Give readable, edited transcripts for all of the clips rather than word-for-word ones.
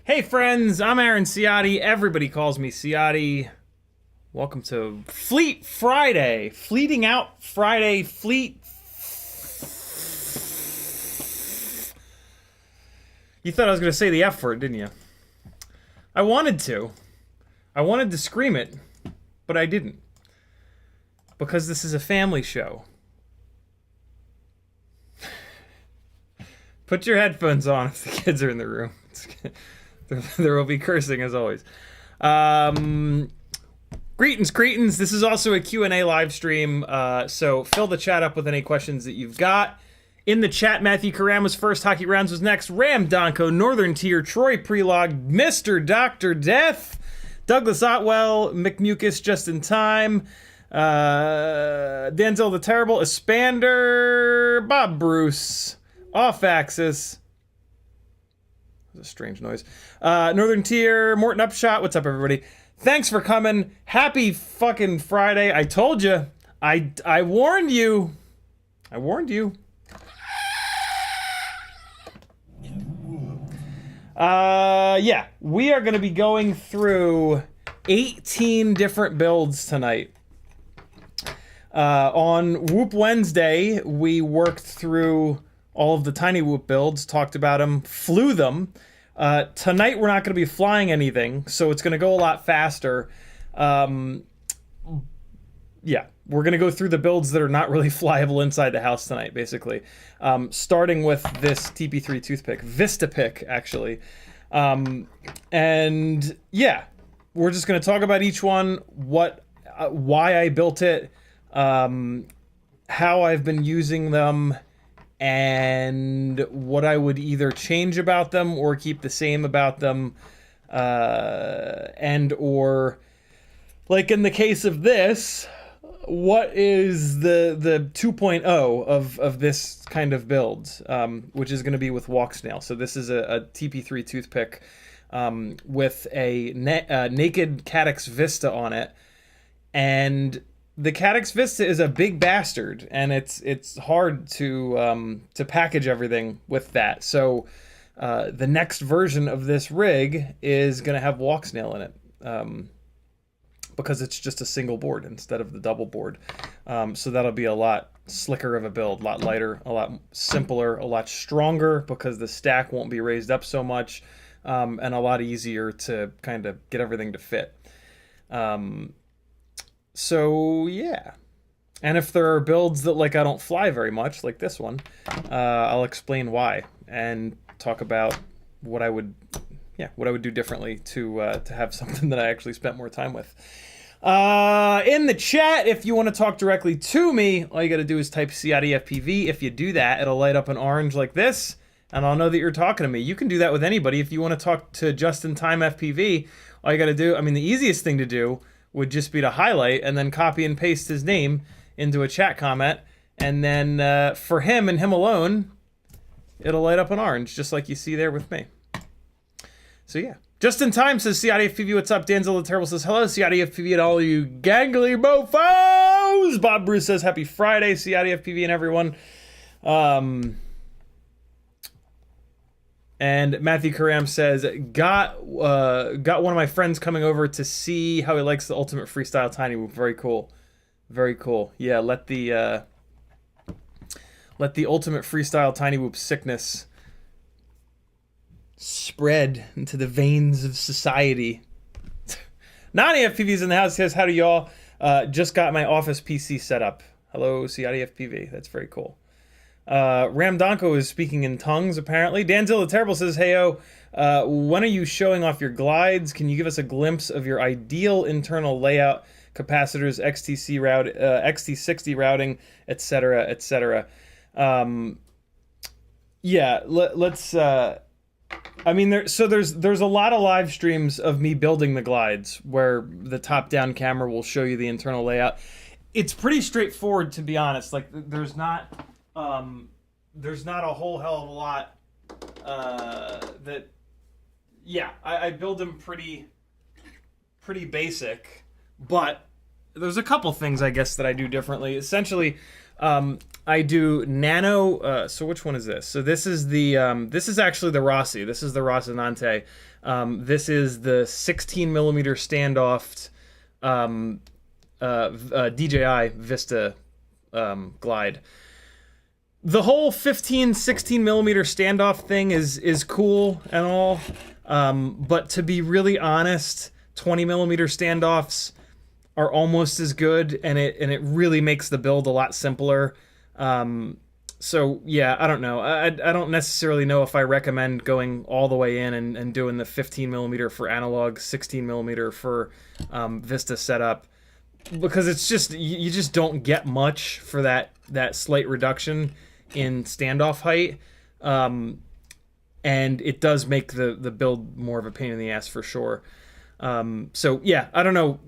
Hey friends, I'm Aaron Ciotti. Everybody calls me Ciotti. Welcome to Fleet Friday. Fleeting out Friday. You thought I was going to say the F word, didn't you? I wanted to. I wanted to scream it, but I didn't. Because this is a family show. Put your headphones on if the kids are in the room. There will be cursing as always. Greetings, cretins. This is also a Q&A live stream, so fill the chat up with any questions that you've got. In the chat, Matthew Karama's first Hockey Rounds was next. Ram Donko, Northern Tier, Troy Prelog, Mr. Dr. Death, Douglas Otwell, McMucus just in time, Denzel the Terrible, Espander, Bob Bruce, Off Axis. A strange noise. Northern Tier, Morton Upshot. What's up, everybody? Thanks for coming. Happy fucking Friday. I told you. I warned you. I warned you. Yeah, we are going to be going through 18 different builds tonight. On Whoop Wednesday, we worked through all of the Cinewhoop builds, talked about them, flew them. Tonight we're not going to be flying anything, so it's going to go a lot faster. Yeah, we're going to go through the builds that are not really flyable inside the house tonight, basically. Starting with this TP3 toothpick, Vistapick, actually. And yeah, we're just going to talk about each one, why I built it, how I've been using them, and what I would either change about them or keep the same about them, and or, like in the case of this, what is the 2.0 of this kind of build, which is going to be with Walksnail. So this is a TP3 toothpick with a naked Caddx Vista on it, and the Caddx Vista is a big bastard, and it's hard to package everything with that. So the next version of this rig is going to have Walksnail in it, because it's just a single board instead of the double board. So that'll be a lot slicker of a build, a lot lighter, a lot simpler, a lot stronger, because the stack won't be raised up so much, and a lot easier to kind of get everything to fit. So yeah, and if there are builds that like I don't fly very much, like this one, I'll explain why and talk about what I would do differently to have something that I actually spent more time with. In the chat, if you want to talk directly to me, all you got to do is type CiottiFPV. If you do that, it'll light up an orange like this, and I'll know that you're talking to me. You can do that with anybody. If you want to talk to Just in Time FPV, all you got to do, I mean, the easiest thing to do would just be to highlight and then copy and paste his name into a chat comment, and then for him and him alone, it'll light up an orange, just like you see there with me. So yeah. Just in Time says, CiottiFPV, what's up? Danzilla the Terrible says, hello, CiottiFPV and all you gangly mofos! Bob Bruce says, happy Friday, CiottiFPV and everyone. And Matthew Karam says, got one of my friends coming over to see how he likes the Ultimate Freestyle Cinewhoop. Very cool. Very cool. Yeah, let the Ultimate Freestyle Cinewhoop sickness spread into the veins of society. Nani FPV's in the house. Says, how do y'all? Just got my office PC set up. Hello, CiottiFPV. That's very cool. Ramdonko is speaking in tongues, apparently. Danzilla the Terrible says, heyo, when are you showing off your glides? Can you give us a glimpse of your ideal internal layout, capacitors, XTC route, XT60 routing, etc., etc.? Yeah, let's... I mean, there's a lot of live streams of me building the glides where the top-down camera will show you the internal layout. It's pretty straightforward, to be honest. Like, there's not a whole hell of a lot that... Yeah, I build them pretty basic, but there's a couple things, I guess, that I do differently. Essentially, I do nano. So which one is this? So this is the this is actually the Rossi. This is the Rocinante. This is the 16 millimeter standoff DJI Vista Glide. The whole 15, 16 millimeter standoff thing is cool and all, but to be really honest, 20 millimeter standoffs are almost as good, and it really makes the build a lot simpler. So yeah, I don't know. I don't necessarily know if I recommend going all the way in and doing the 15 millimeter for analog, 16 millimeter for Vista setup, because it's just you just don't get much for that slight reduction in standoff height, and it does make the build more of a pain in the ass for sure. So yeah, I don't know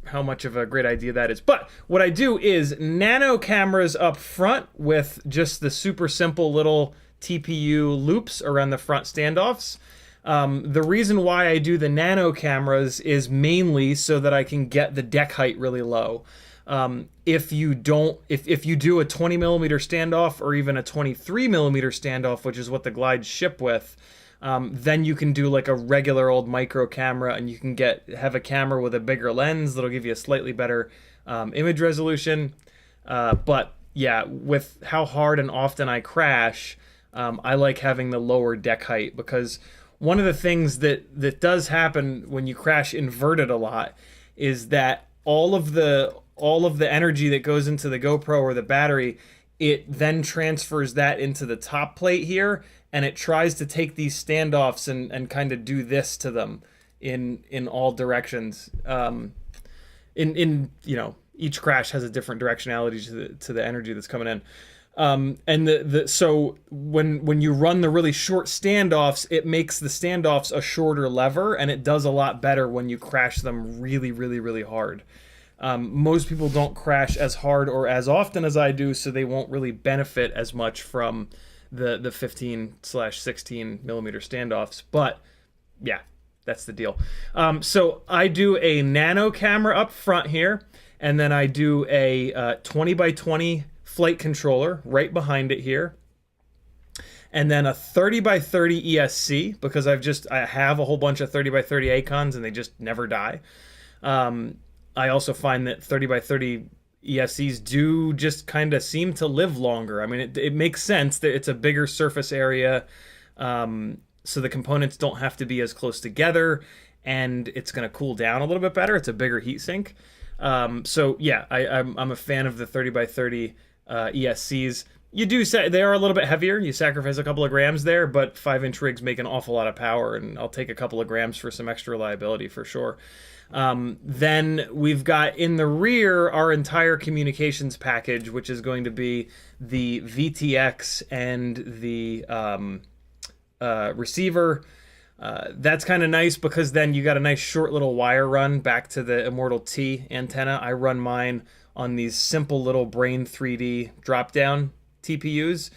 how much of a great idea that is, but what I do is nano cameras up front with just the super simple little TPU loops around the front standoffs. The reason why I do the nano cameras is mainly so that I can get the deck height really low. If you do a 20 millimeter standoff or even a 23 millimeter standoff, which is what the glides ship with, then you can do like a regular old micro camera, and you can have a camera with a bigger lens that'll give you a slightly better image resolution. But yeah, with how hard and often I crash, I like having the lower deck height, because one of the things that does happen when you crash inverted a lot is that all of the energy that goes into the GoPro or the battery, it then transfers that into the top plate here, and it tries to take these standoffs and kind of do this to them in all directions. In you know, each crash has a different directionality to the energy that's coming in. And so when you run the really short standoffs, it makes the standoffs a shorter lever, and it does a lot better when you crash them really, really, really hard. Most people don't crash as hard or as often as I do, so they won't really benefit as much from the 15/16 millimeter standoffs. But yeah, that's the deal. So I do a nano camera up front here, and then I do a 20x20 flight controller right behind it here, and then a 30x30 ESC, because I have a whole bunch of 30x30 Acons and they just never die. I also find that 30x30 ESCs do just kind of seem to live longer. I mean, it makes sense that it's a bigger surface area, so the components don't have to be as close together, and it's going to cool down a little bit better. It's a bigger heat sink. So yeah, I'm a fan of the 30x30 ESCs. You do say they are a little bit heavier. You sacrifice a couple of grams there, but 5-inch rigs make an awful lot of power, and I'll take a couple of grams for some extra reliability for sure. Then we've got in the rear our entire communications package, which is going to be the VTX and the receiver. That's kind of nice because then you got a nice short little wire run back to the Immortal T antenna. I run mine on these simple little Brain 3D drop-down TPU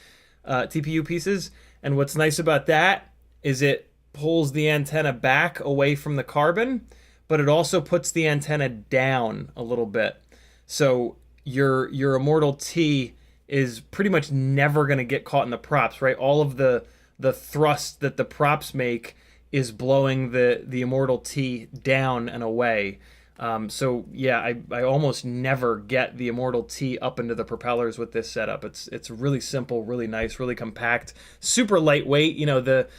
pieces. And what's nice about that is it pulls the antenna back away from the carbon, but it also puts the antenna down a little bit. So your Immortal T is pretty much never going to get caught in the props, right? All of the thrust that the props make is blowing the Immortal T down and away. So yeah, I almost never get the Immortal T up into the propellers with this setup. It's really simple, really nice, really compact, super lightweight. You know, the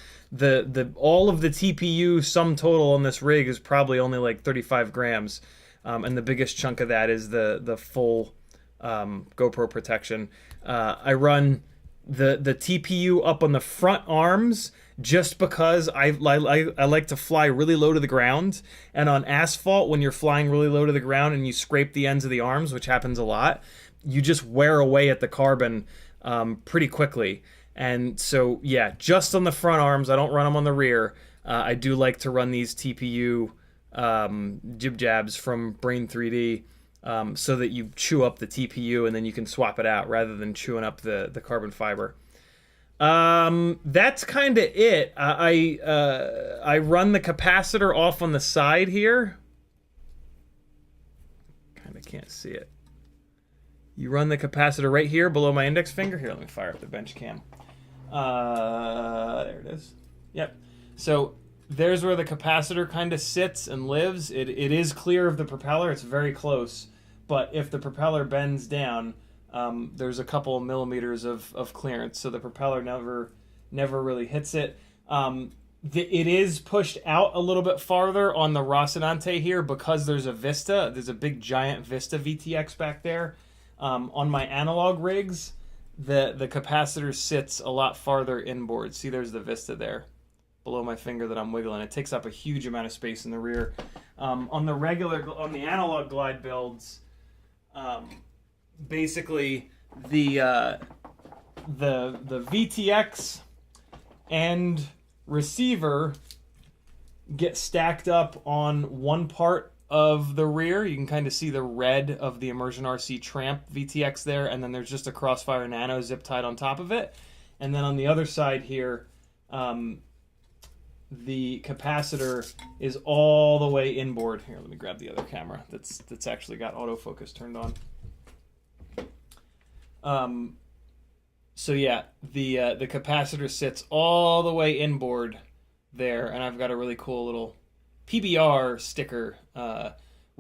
all of the TPU sum total on this rig is probably only like 35 grams, and the biggest chunk of that is the full GoPro protection. I run the TPU up on the front arms just because I like to fly really low to the ground, and on asphalt, when you're flying really low to the ground and you scrape the ends of the arms, which happens a lot, you just wear away at the carbon pretty quickly. And so, yeah, just on the front arms, I don't run them on the rear. I do like to run these TPU jib jabs from Brain 3D so that you chew up the TPU and then you can swap it out rather than chewing up the carbon fiber. That's kind of it. I run the capacitor off on the side here. Kind of can't see it. You run the capacitor right here below my index finger. Here, let me fire up the bench cam. There it is. Yep. So there's where the capacitor kind of sits and lives. It is clear of the propeller. It's very close. But if the propeller bends down, there's a couple of millimeters of clearance. So the propeller never really hits it. It is pushed out a little bit farther on the Rocinante here because there's a Vista. There's a big giant Vista VTX back there. On my analog rigs, the capacitor sits a lot farther inboard. See, there's the Vista there below my finger that I'm wiggling. It takes up a huge amount of space in the rear. On the analog glide builds, basically the VTX and receiver get stacked up on one part of the rear. You can kind of see the red of the Immersion RC Tramp VTX there, and then there's just a Crossfire Nano zip tied on top of it. And then on the other side here, the capacitor is all the way inboard. Here, let me grab the other camera that's actually got autofocus turned on. So yeah, the capacitor sits all the way inboard there, and I've got a really cool little PBR sticker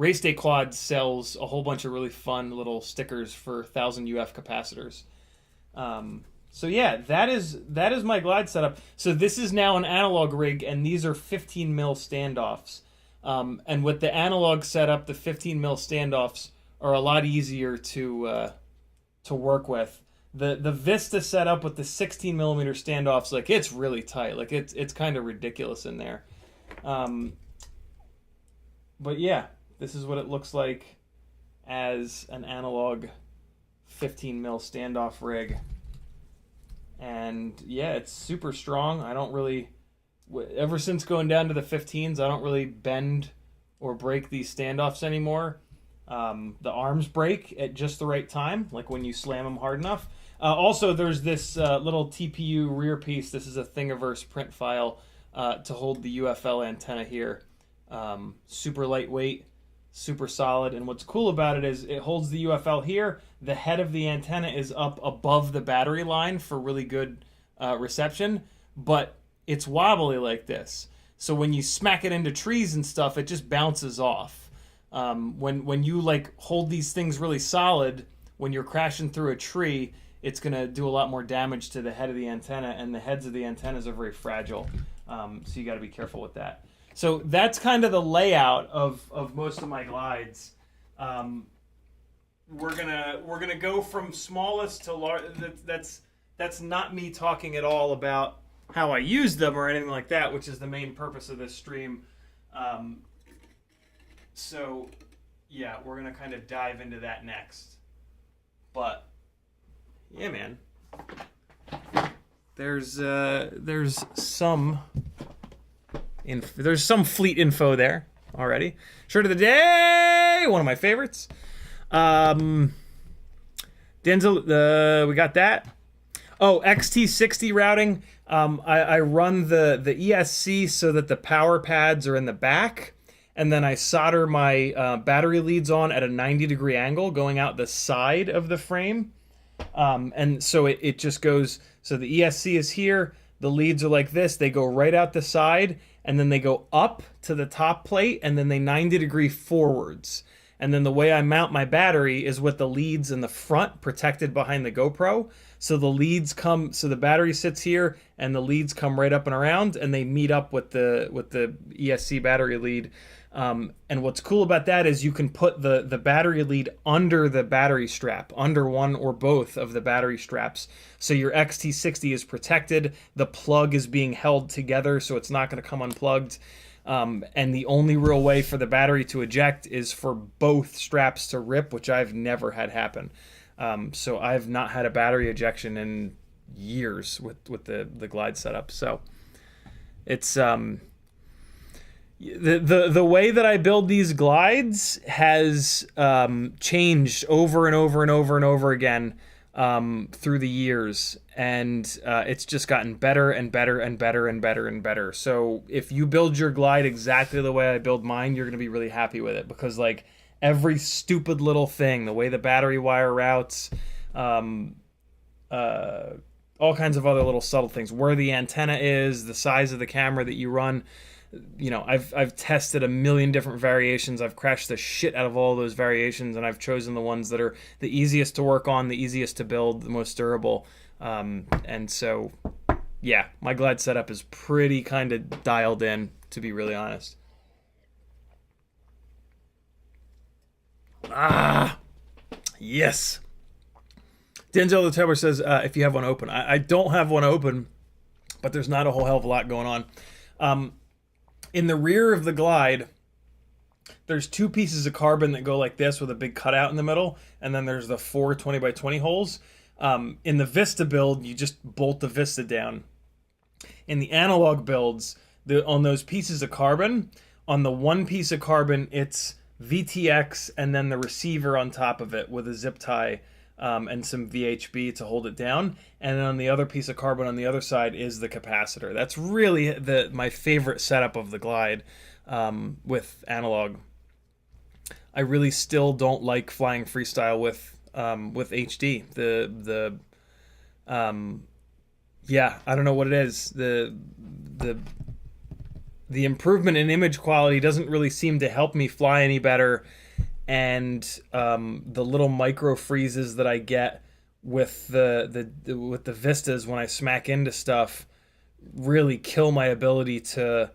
Race Day Quad sells a whole bunch of really fun little stickers for 1000 UF capacitors. So yeah, that is my glide setup. So this is now an analog rig, and these are 15 mil standoffs. And with the analog setup, the 15 mil standoffs are a lot easier to work with. The Vista setup with the 16 millimeter standoffs, like, it's really tight. Like, it's kind of ridiculous in there. But yeah, this is what it looks like as an analog 15 mil standoff rig. And yeah, it's super strong. I don't really, ever since going down to the 15s, I don't really bend or break these standoffs anymore. The arms break at just the right time, like when you slam them hard enough. Also, there's this little TPU rear piece. This is a Thingiverse print file to hold the UFL antenna here. Super lightweight, super solid. And what's cool about it is it holds the UFL here. The head of the antenna is up above the battery line for really good reception, but it's wobbly like this. So when you smack it into trees and stuff, it just bounces off. When you like hold these things really solid, when you're crashing through a tree, it's going to do a lot more damage to the head of the antenna, and the heads of the antennas are very fragile. So you got to be careful with that. So that's kind of the layout of most of my glides. We're gonna go from smallest to large. That's not me talking at all about how I use them or anything like that, which is the main purpose of this stream. So yeah, we're gonna kind of dive into that next. But yeah, man, there's some fleet info there already. Shirt of the day, one of my favorites. Denzel, we got that. Oh, XT60 routing. I run the ESC so that the power pads are in the back, and then I solder my battery leads on at a 90-degree angle going out the side of the frame. And so it just goes, so the ESC is here, the leads are like this, they go right out the side, and then they go up to the top plate, and then they 90-degree forwards. And then the way I mount my battery is with the leads in the front, protected behind the GoPro. So the leads come, so the battery sits here, and the leads come right up and around, and they meet up with the ESC battery lead. And what's cool about that is you can put the battery lead under the battery strap, under one or both of the battery straps. So your XT60 is protected, the plug is being held together, so it's not going to come unplugged. And the only real way for the battery to eject is for both straps to rip, which I've never had happen. So I've not had a battery ejection in years with the Glide setup. So it's the way that I build these glides has changed over and over and over and over again through the years, and it's just gotten better and better and better and better and better. So if you build your glide exactly the way I build mine, you're going to be really happy with it, because like every stupid little thing, the way the battery wire routes, all kinds of other little subtle things, where the antenna is, the size of the camera that you run. You know, I've tested a million different variations. I've crashed the shit out of all those variations, and I've chosen the ones that are the easiest to work on, the easiest to build, the most durable. And so, yeah, my glide setup is pretty kind of dialed in, to be really honest. Yes. Denzel the Tober says, if you have one open. I don't have one open, but there's not a whole hell of a lot going on. In the rear of the Glide, there's two pieces of carbon that go like this with a big cutout in the middle, and then there's the four 20x20 holes. In the Vista build, you just bolt the Vista down. In the analog builds, on those pieces of carbon, on the one piece of carbon, it's VTX and then the receiver on top of it with a zip tie and some VHB to hold it down. And then on the other piece of carbon on the other side is the capacitor. That's really my favorite setup of the Glide with analog. I really still don't like flying freestyle with HD. Yeah, I don't know what it is. the improvement in image quality doesn't really seem to help me fly any better, and the little micro freezes that I get with the vistas when I smack into stuff really kill my ability to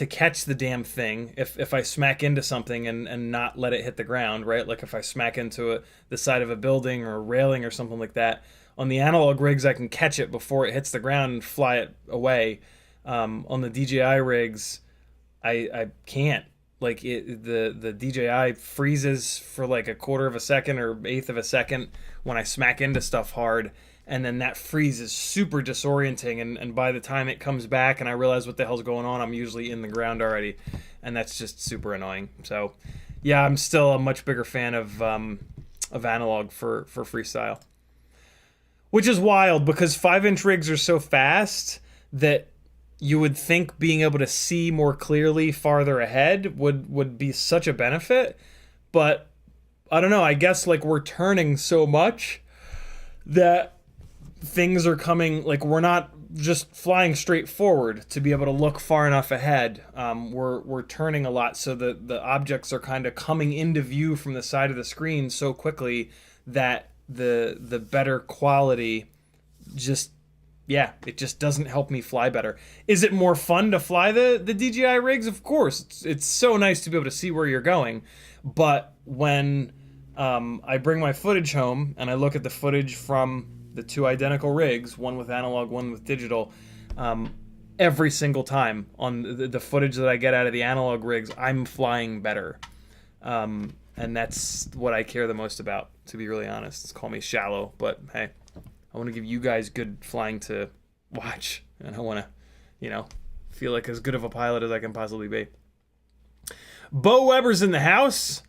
catch the damn thing if I smack into something and not let it hit the ground, right? Like if I smack into the side of a building or a railing or something like that. On the analog rigs, I can catch it before it hits the ground and fly it away. On the DJI rigs, I can't. Like the DJI freezes for like a quarter of a second or eighth of a second when I smack into stuff hard, and then that freeze is super disorienting, and by the time it comes back and I realize what the hell's going on, I'm usually in the ground already, and that's just super annoying. So yeah, I'm still a much bigger fan of analog for freestyle. Which is wild, because 5-inch rigs are so fast that you would think being able to see more clearly farther ahead would be such a benefit. But I don't know, I guess like we're turning so much that things are coming, like we're not just flying straight forward to be able to look far enough ahead. We're turning a lot, so the objects are kind of coming into view from the side of the screen so quickly that the better quality just, yeah, it just doesn't help me fly better. Is it more fun to fly the DJI rigs? Of course. It's so nice to be able to see where you're going. But when I bring my footage home and I look at the footage from the two identical rigs, one with analog, one with digital, every single time on the footage that I get out of the analog rigs, I'm flying better. And that's what I care the most about, to be really honest. Call me shallow, but hey, I want to give you guys good flying to watch, and I want to, feel like as good of a pilot as I can possibly be. Bo Weber's in the house.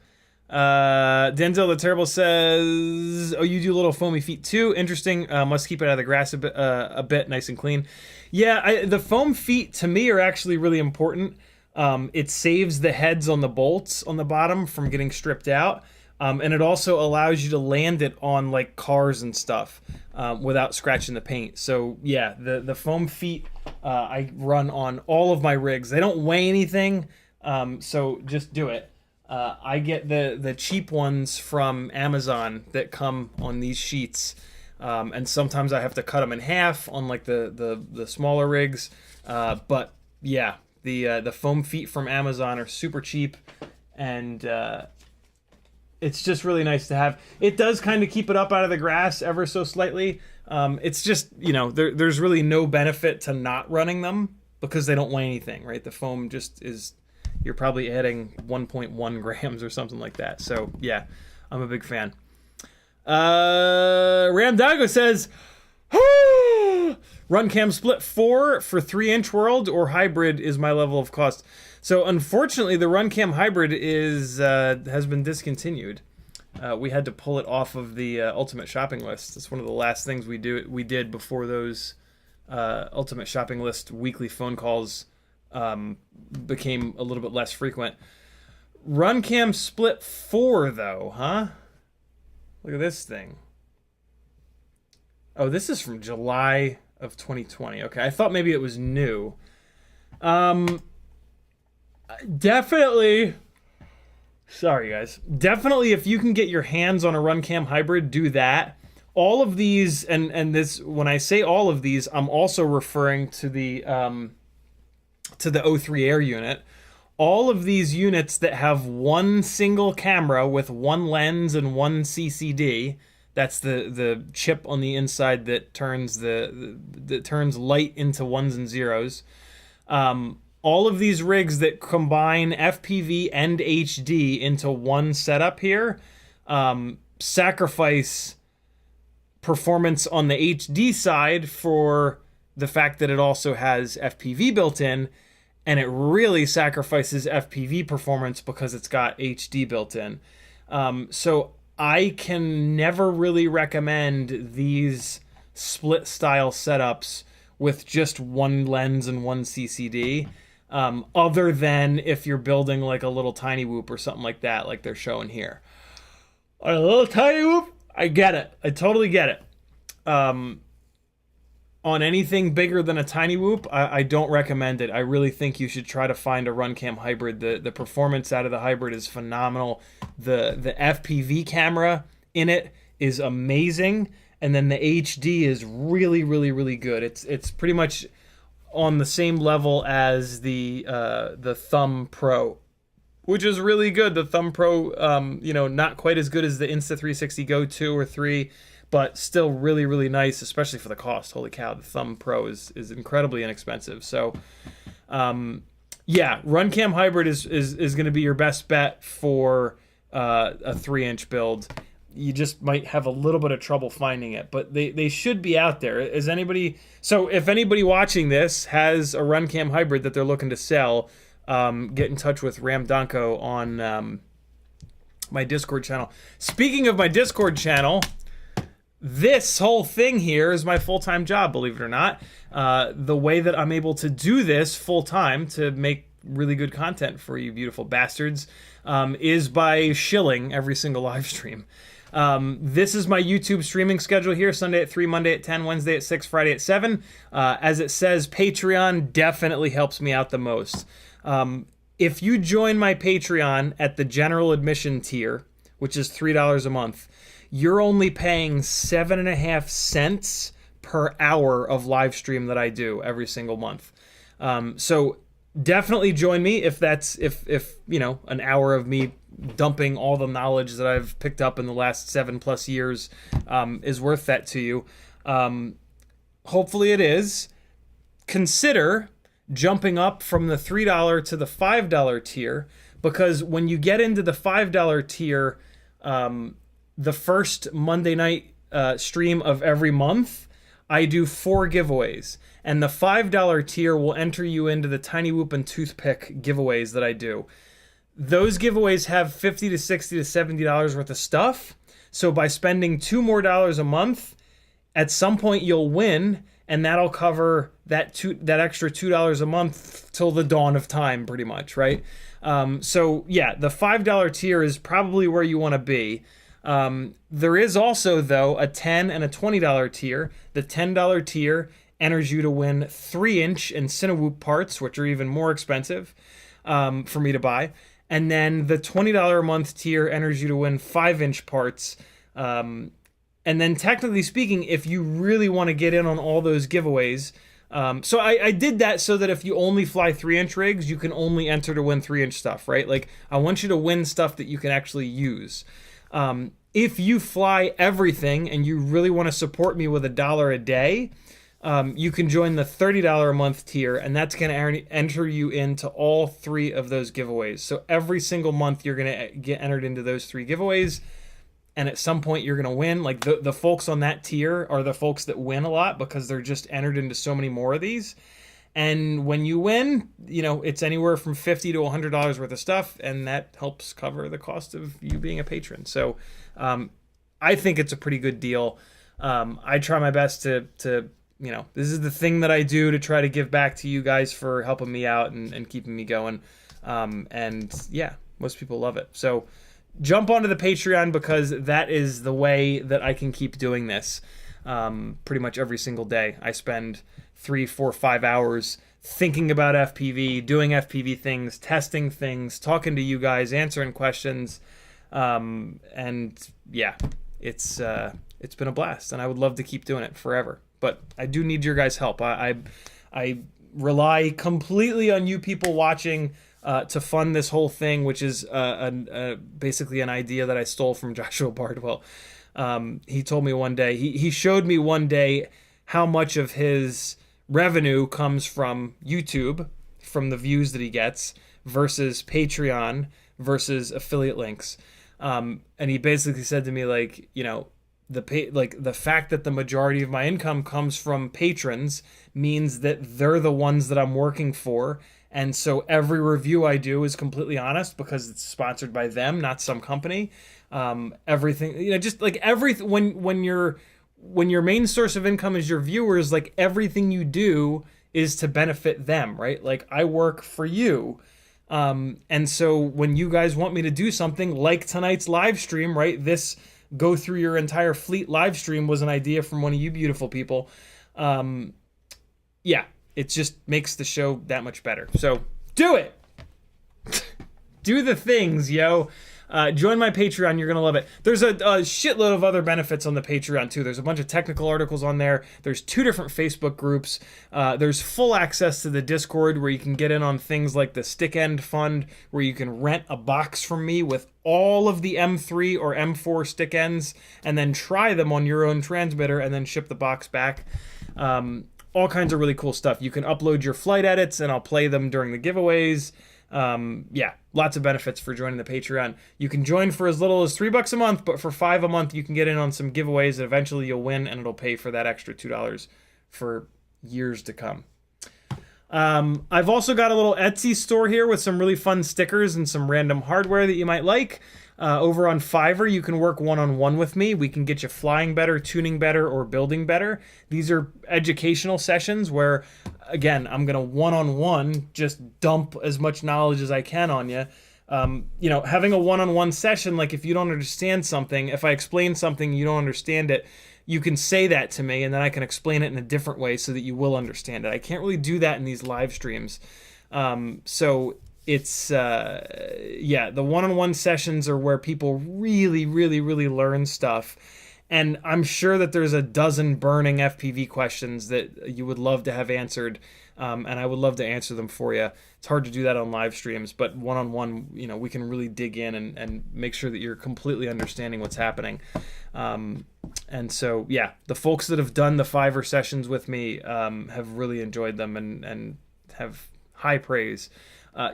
Denzel the Terrible says, "Oh, you do little foamy feet too? Interesting. Must keep it out of the grass a bit, nice and clean." Yeah, the foam feet to me are actually really important. It saves the heads on the bolts on the bottom from getting stripped out. And it also allows you to land it on like cars and stuff without scratching the paint. So yeah, the foam feet I run on all of my rigs. They don't weigh anything, so just do it. I get the cheap ones from Amazon that come on these sheets, and sometimes I have to cut them in half on like the smaller rigs. But yeah, the foam feet from Amazon are super cheap, and it's just really nice to have. It does kind of keep it up out of the grass ever so slightly. It's just, there's really no benefit to not running them because they don't weigh anything, right? The foam just is, you're probably adding 1.1 grams or something like that. So yeah, I'm a big fan. Ramdago says, RunCam Split 4 for 3-inch world or hybrid is my level of cost. So unfortunately, the RunCam hybrid has been discontinued. We had to pull it off of the Ultimate Shopping List. It's one of the last things we did before those Ultimate Shopping List weekly phone calls became a little bit less frequent. RunCam Split 4, though, huh? Look at this thing. Oh, this is from July of 2020. Okay, I thought maybe it was new. Definitely, sorry guys, definitely if you can get your hands on a RunCam hybrid, do that. All of these, and this, when I say all of these, I'm also referring to the O3 Air unit. All of these units that have one single camera with one lens and one CCD, that's the chip on the inside that turns that turns light into ones and zeros. All of these rigs that combine FPV and HD into one setup here sacrifice performance on the HD side for the fact that it also has FPV built in, and it really sacrifices FPV performance because it's got HD built in. So I can never really recommend these split style setups with just one lens and one CCD. Other than if you're building like a little tiny whoop or something like that, like they're showing here. A little tiny whoop, I get it. I totally get it. on anything bigger than a Cinewhoop, I don't recommend it. I really think you should try to find a RunCam hybrid. The performance out of the hybrid is phenomenal. The FPV camera in it is amazing, and then the HD is really, really, really good. It's pretty much on the same level as the Thumb Pro, which is really good. The Thumb Pro, you know, not quite as good as the Insta360 Go 2 or 3, but still really, really nice, especially for the cost. Holy cow, the Thumb Pro is incredibly inexpensive. So, yeah, RunCam Hybrid is going to be your best bet for a 3-inch build. You just might have a little bit of trouble finding it, but they should be out there. Is anybody? So if anybody watching this has a RunCam Hybrid that they're looking to sell, get in touch with Ramdanko on my Discord channel. Speaking of my Discord channel, this whole thing here is my full-time job, believe it or not. The way that I'm able to do this full-time to make really good content for you beautiful bastards is by shilling every single live stream. This is my YouTube streaming schedule here: Sunday at 3, Monday at 10, Wednesday at 6, Friday at 7. As it says, Patreon definitely helps me out the most. If you join my Patreon at the general admission tier, which is $3 a month, you're only paying 7.5 cents per hour of live stream that I do every single month. So definitely join me if that's if you know, an hour of me dumping all the knowledge that I've picked up in the last 7+ years is worth that to you. Hopefully it is. Consider jumping up from the $3 to the $5 tier, because when you get into the $5 tier, the first Monday night stream of every month, I do 4 giveaways. And the $5 tier will enter you into the Cinewhoop and Toothpick giveaways that I do. Those giveaways have $50 to $60 to $70 worth of stuff. So by spending $2 more a month, at some point you'll win, and that'll cover that extra $2 a month till the dawn of time, pretty much, right? So yeah, the $5 tier is probably where you want to be. There is also, though, a $10 and a $20 tier. The $10 tier enters you to win 3-inch and Cinewhoop parts, which are even more expensive for me to buy. And then the $20 a month tier enters you to win 5-inch parts. And then technically speaking, if you really want to get in on all those giveaways, so I did that so that if you only fly 3-inch rigs, you can only enter to win 3-inch stuff, right? Like, I want you to win stuff that you can actually use. If you fly everything and you really want to support me with $1 a day, you can join the $30 a month tier, and that's going to enter you into all 3 of those giveaways. So every single month you're going to get entered into those 3 giveaways, and at some point you're going to win. Like, the folks on that tier are the folks that win a lot because they're just entered into so many more of these. And when you win, you know, it's anywhere from $50 to $100 worth of stuff, and that helps cover the cost of you being a patron. So I think it's a pretty good deal. I try my best to you know, this is the thing that I do to try to give back to you guys for helping me out and keeping me going. And yeah, most people love it. So jump onto the Patreon, because that is the way that I can keep doing this. Pretty much every single day I spend 3, 4, 5 hours thinking about FPV, doing FPV things, testing things, talking to you guys, answering questions. And yeah, it's been a blast, and I would love to keep doing it forever. But I do need your guys' help. I rely completely on you people watching to fund this whole thing, which is basically an idea that I stole from Joshua Bardwell. He told me one day, he showed me one day how much of his revenue comes from YouTube, from the views that he gets, versus Patreon, versus affiliate links. And he basically said to me, like, you know, the fact that the majority of my income comes from patrons means that they're the ones that I'm working for. And so every review I do is completely honest because it's sponsored by them, not some company. Everything, you know, just like when your main source of income is your viewers, like everything you do is to benefit them, right? Like, I work for you. And so when you guys want me to do something like tonight's live stream, right? This go through your entire fleet live stream was an idea from one of you beautiful people. Yeah, it just makes the show that much better. So do it. Do the things, yo. Join my Patreon. You're going to love it. There's a shitload of other benefits on the Patreon, too. There's a bunch of technical articles on there. There's 2 different Facebook groups. There's full access to the Discord where you can get in on things like the Stick End Fund, where you can rent a box from me with all of the M3 or M4 stick ends and then try them on your own transmitter and then ship the box back. All kinds of really cool stuff. You can upload your flight edits and I'll play them during the giveaways. Yeah, lots of benefits for joining the Patreon. You can join for as little as $3 a month, but for $5 a month, you can get in on some giveaways that eventually you'll win, and it'll pay for that extra $2 for years to come. I've also got a little Etsy store here with some really fun stickers and some random hardware that you might like. Over on Fiverr, you can work one-on-one with me. We can get you flying better, tuning better, or building better. These are educational sessions where, again, I'm going to one-on-one just dump as much knowledge as I can on you. Having a one-on-one session, like if you don't understand something, if I explain something, you don't understand it, you can say that to me and then I can explain it in a different way so that you will understand it. I can't really do that in these live streams. So it's, the one-on-one sessions are where people really, really, really learn stuff. And I'm sure that there's a dozen burning FPV questions that you would love to have answered, and I would love to answer them for you. It's hard to do that on live streams, but one-on-one, we can really dig in and make sure that you're completely understanding what's happening. And so, yeah, the folks that have done the Fiverr sessions with me have really enjoyed them and have high praise.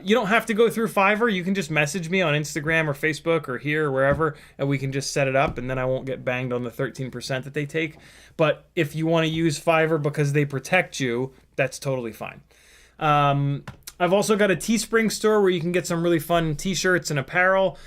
You don't have to go through Fiverr. You can just message me on Instagram or Facebook or here or wherever, and we can just set it up, and then I won't get banged on the 13% that they take. But if you want to use Fiverr because they protect you, that's totally fine. I've also got a Teespring store where you can get some really fun t-shirts and apparel.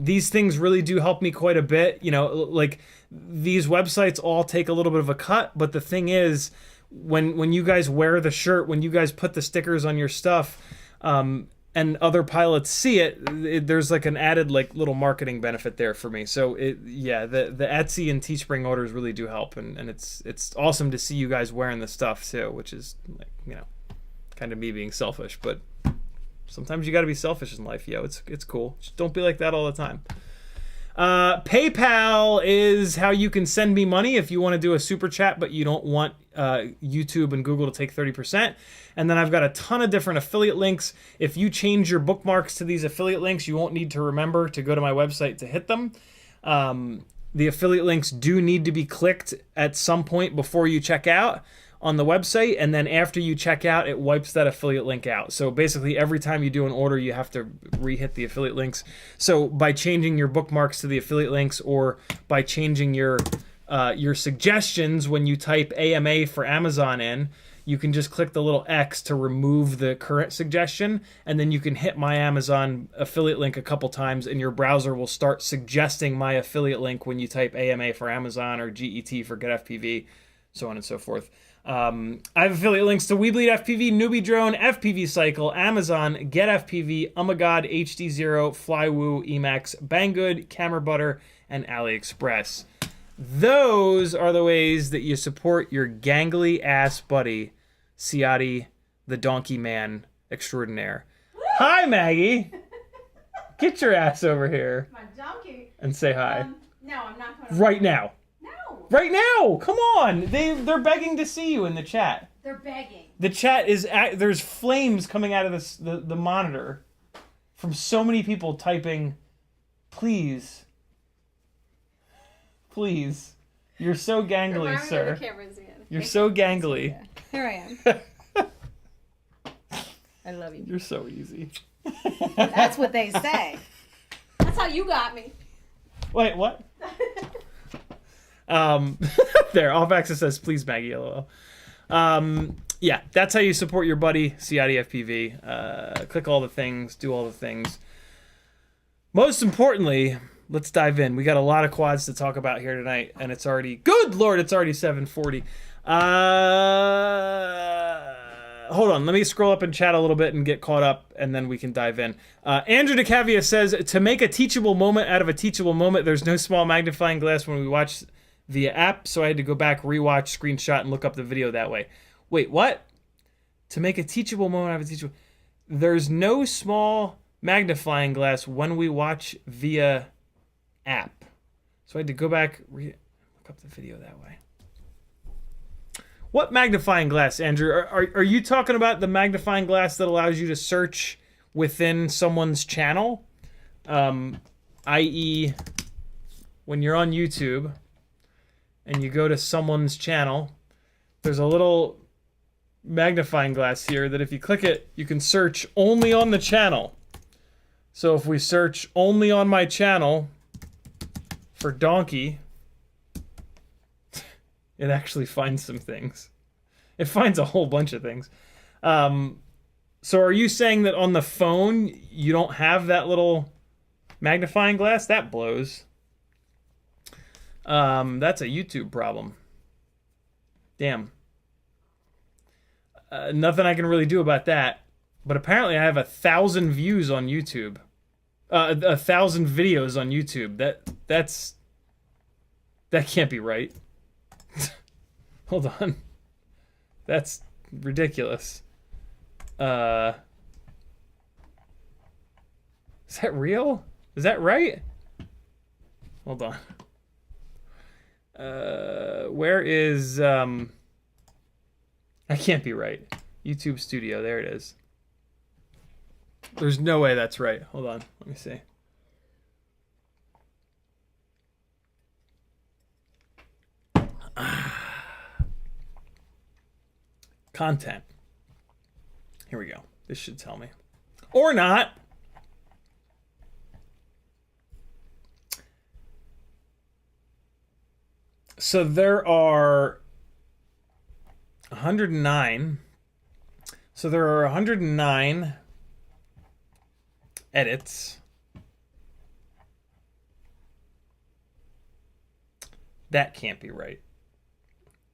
These things really do help me quite a bit. Like these websites all take a little bit of a cut, but the thing is, when you guys wear the shirt, when you guys put the stickers on your stuff, and other pilots see it, there's like an added like little marketing benefit there for me. So the Etsy and Teespring orders really do help, and it's awesome to see you guys wearing the stuff too, which is like, kind of me being selfish, but sometimes you got to be selfish in life. It's cool. Just don't be like that all the time. PayPal is how you can send me money if you want to do a super chat, but you don't want YouTube and Google to take 30%. And then I've got a ton of different affiliate links. If you change your bookmarks to these affiliate links, you won't need to remember to go to my website to hit them. The affiliate links do need to be clicked at some point before you check out on the website, and then after you check out, it wipes that affiliate link out. So basically every time you do an order, you have to re-hit the affiliate links. So by changing your bookmarks to the affiliate links, or by changing your suggestions when you type AMA for Amazon in, you can just click the little X to remove the current suggestion, and then you can hit my Amazon affiliate link a couple times, and your browser will start suggesting my affiliate link when you type AMA for Amazon or GET for Get FPV, so on and so forth. I have affiliate links to Weebleed FPV, NewBee Drone, FPV Cycle, Amazon, Get FPV, God, HD0, Flywoo, Emacs, Banggood, Camera Butter, and AliExpress. Those are the ways that you support your gangly ass buddy, Ciotti, the donkey man extraordinaire. Hi, Maggie. Get your ass over here. My donkey. And say hi. No, I'm not going to. Right now. No. Right now. Come on. They're begging to see you in the chat. They're begging. The chat is there's flames coming out of the monitor from so many people typing, please. Please. You're so gangly, sir. You're so gangly. Here I am. I love you. You're so easy. That's what they say. That's how you got me. Wait, what? There, Off Axis says, please, Maggie, LOL. Yeah, that's how you support your buddy, CiottiFPV. Click all the things, do all the things. Most importantly, let's dive in. We got a lot of quads to talk about here tonight, and it's already, good Lord, it's already 7:40. Hold on, let me scroll up and chat a little bit and get caught up, and then we can dive in. Andrew DeCavia says, to make a teachable moment out of a teachable moment, there's no small magnifying glass when we watch via app, so I had to go back, rewatch, screenshot, and look up the video that way. Wait, what? To make a teachable moment out of a teachable... There's no small magnifying glass when we watch via app. So I had to go back, look up the video that way. What magnifying glass, Andrew? Are you talking about the magnifying glass that allows you to search within someone's channel? I.e., when you're on YouTube and you go to someone's channel, there's a little magnifying glass here that if you click it, you can search only on the channel. So if we search only on my channel for donkey, it actually finds some things. It finds a whole bunch of things. So are you saying that on the phone you don't have that little magnifying glass? That blows. That's a YouTube problem. Damn. Nothing I can really do about that. But apparently I have 1,000 views on YouTube. 1,000 videos on YouTube. That can't be right. Hold on. That's ridiculous. Is that real? Is that right? Hold on. Where is I can't be right. YouTube Studio, there it is. There's no way that's right. Hold on, let me see. Content. Here we go. This should tell me. Or not. So there are 109. So there are 109 edits. That can't be right.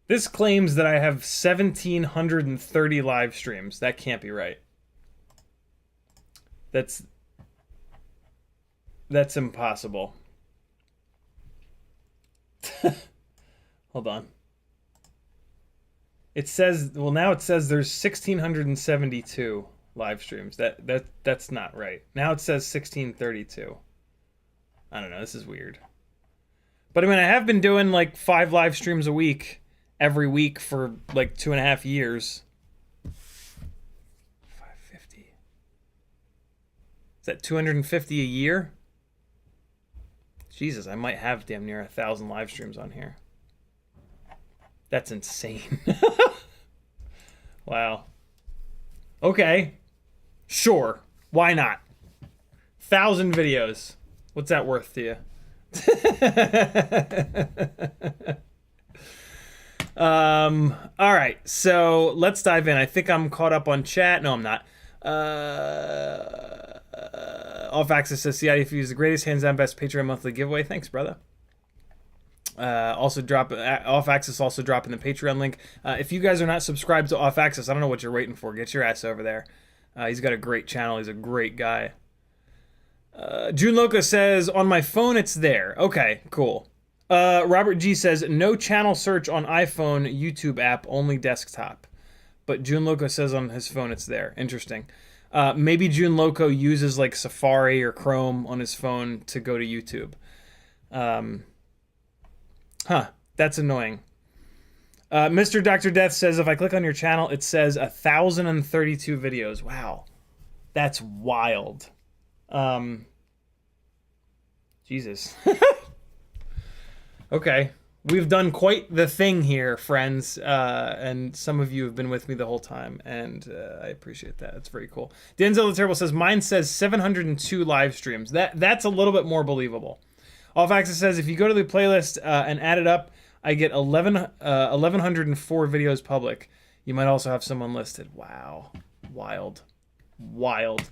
This claims that I have 1,730 live streams. That can't be right. That's impossible. Hold on. It says, well, now it says there's 1,672 live streams. That's not right. Now it says 1,632. I don't know. This is weird. But I mean, I have been doing like 5 live streams a week, every week for like 2.5 years. 550. Is that 250 a year? Jesus, I might have damn near 1,000 live streams on here. That's insane. Wow. Okay. Sure. Why not? 1,000 videos. What's that worth to you? All right. So let's dive in. I think I'm caught up on chat. No, I'm not. Off Access says CiottiFPV is the greatest, hands down best Patreon monthly giveaway. Thanks, brother. Also drop Off Access, also dropping the Patreon link. If you guys are not subscribed to Off Access, I don't know what you're waiting for. Get your ass over there. He's got a great channel. He's a great guy. June Loca says, on my phone it's there. Okay, cool. Robert G says, no channel search on iPhone YouTube app, only desktop. But June Loco says on his phone it's there. Interesting. Maybe June Loco uses like Safari or Chrome on his phone to go to YouTube. That's annoying. Mr. Dr. Death says, if I click on your channel, it says 1,032 videos. Wow. That's wild. Jesus. Okay. We've done quite the thing here, friends. And some of you have been with me the whole time. And I appreciate that. It's very cool. Denzel the Terrible says, mine says 702 live streams. That's a little bit more believable. Off Access says, if you go to the playlist and add it up, I get 1,104 videos public. You might also have some unlisted. Wow. Wild. Wild.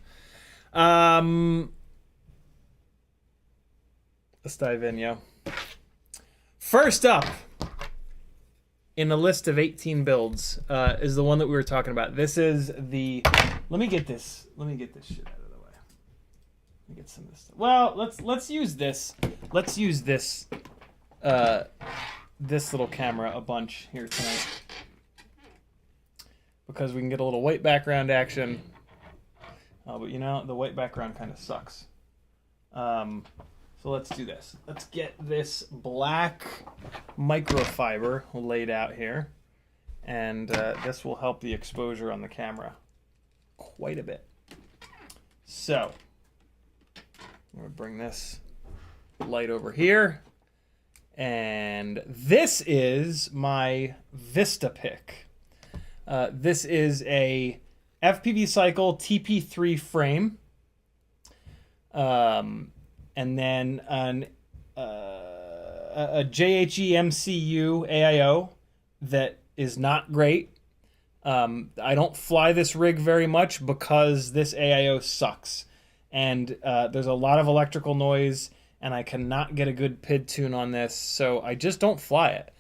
Let's dive in, yo. First up in a list of 18 builds is the one that we were talking about. This is the... Let me get this shit out of the way. Let me get some of this stuff. Well, let's use this. Let's use this this little camera a bunch here tonight because we can get a little white background action. But you know, the white background kind of sucks. So let's do this. Let's get this black microfiber laid out here. And this will help the exposure on the camera quite a bit. So, I'm going to bring this light over here. And this is my Vista pick. This is a FPV Cycle TP3 frame. And then a JHE MCU AIO that is not great. I don't fly this rig very much because this AIO sucks. And there's a lot of electrical noise, and I cannot get a good PID tune on this, so I just don't fly it.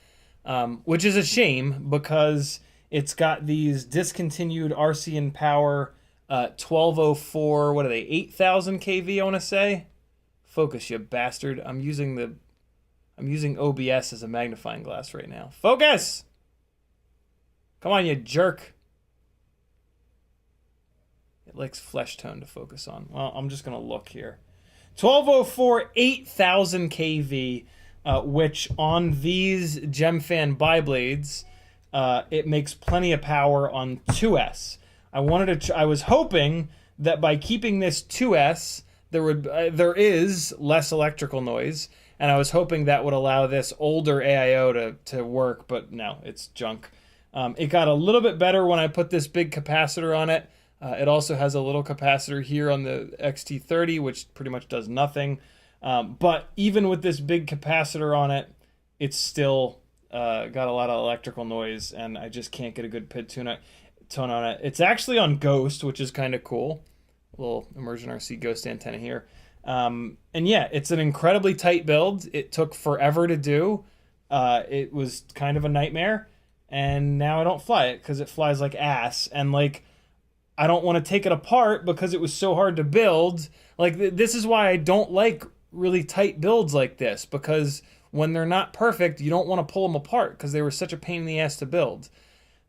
Which is a shame because it's got these discontinued RC and Power 1204, what are they, 8,000 kV, I want to say? Focus, you bastard. I'm using OBS as a magnifying glass right now. Focus! Come on, you jerk. It likes flesh tone to focus on. Well, I'm just going to look here. 1204, 8,000 kV, which on these GemFan biblades, it makes plenty of power on 2S. I was hoping that by keeping this 2S, there is less electrical noise, and I was hoping that would allow this older AIO to work, but no, it's junk. It got a little bit better when I put this big capacitor on it. It also has a little capacitor here on the XT30, which pretty much does nothing. But even with this big capacitor on it, it's still got a lot of electrical noise, and I just can't get a good PID tone on it. It's actually on Ghost, which is kind of cool. A little Immersion RC Ghost antenna here. And yeah, it's an incredibly tight build. It took forever to do. It was kind of a nightmare. And now I don't fly it because it flies like ass. And like, I don't want to take it apart because it was so hard to build. Like, this is why I don't like really tight builds like this, because when they're not perfect, you don't want to pull them apart because they were such a pain in the ass to build.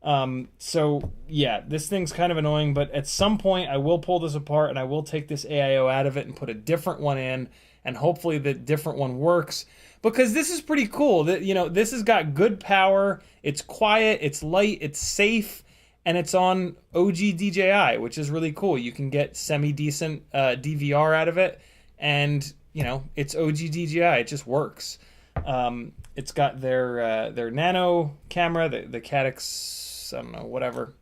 So yeah, this thing's kind of annoying, but at some point I will pull this apart and I will take this AIO out of it and put a different one in, and hopefully the different one works, because this is pretty cool. That, you know, this has got good power, it's quiet, it's light, it's safe, and it's on OG DJI, which is really cool. You can get semi-decent DVR out of it, and you know, it's OG DJI, it just works. It's got their nano camera, the Caddx, I don't know, whatever,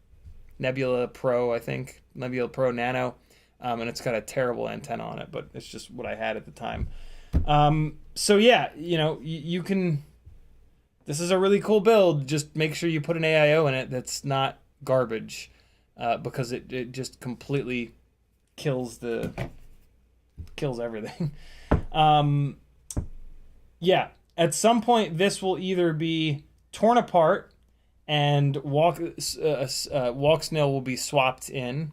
Nebula Pro, I think, Nebula Pro Nano, and it's got a terrible antenna on it, but it's just what I had at the time. So yeah, you know, you can, this is a really cool build. Just make sure you put an AIO in it that's not garbage, because it just completely kills everything. Yeah, at some point this will either be torn apart and Walksnail will be swapped in,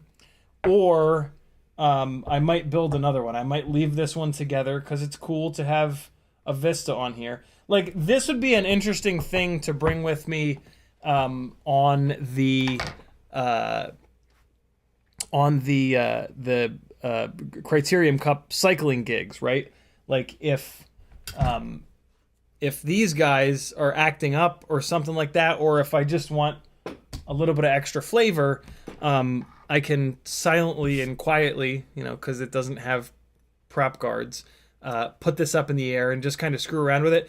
or I might build another one. I might leave this one together because it's cool to have a Vista on here. Like, this would be an interesting thing to bring with me on the Criterium Cup cycling gigs, right? Like, if these guys are acting up or something like that, or if I just want a little bit of extra flavor, I can silently and quietly, you know, because it doesn't have prop guards, put this up in the air and just kind of screw around with it.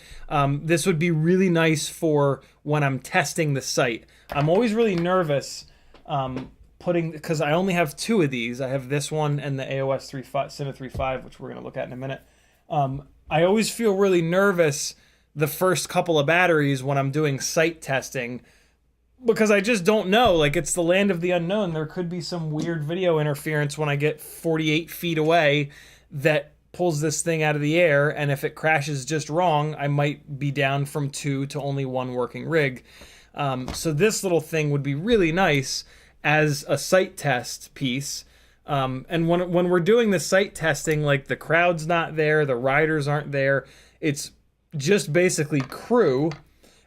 This would be really nice for when I'm testing the site. I'm always really nervous because I only have two of these. I have this one and the AOS 35, Cine 35, which we're going to look at in a minute. I always feel really nervous the first couple of batteries when I'm doing site testing, because I just don't know. Like, it's the land of the unknown. There could be some weird video interference when I get 48 feet away that pulls this thing out of the air, and if it crashes just wrong, I might be down from 2 to only 1 working rig. So this little thing would be really nice as a site test piece. And when we're doing the site testing, like, the crowd's not there, the riders aren't there, it's just basically crew,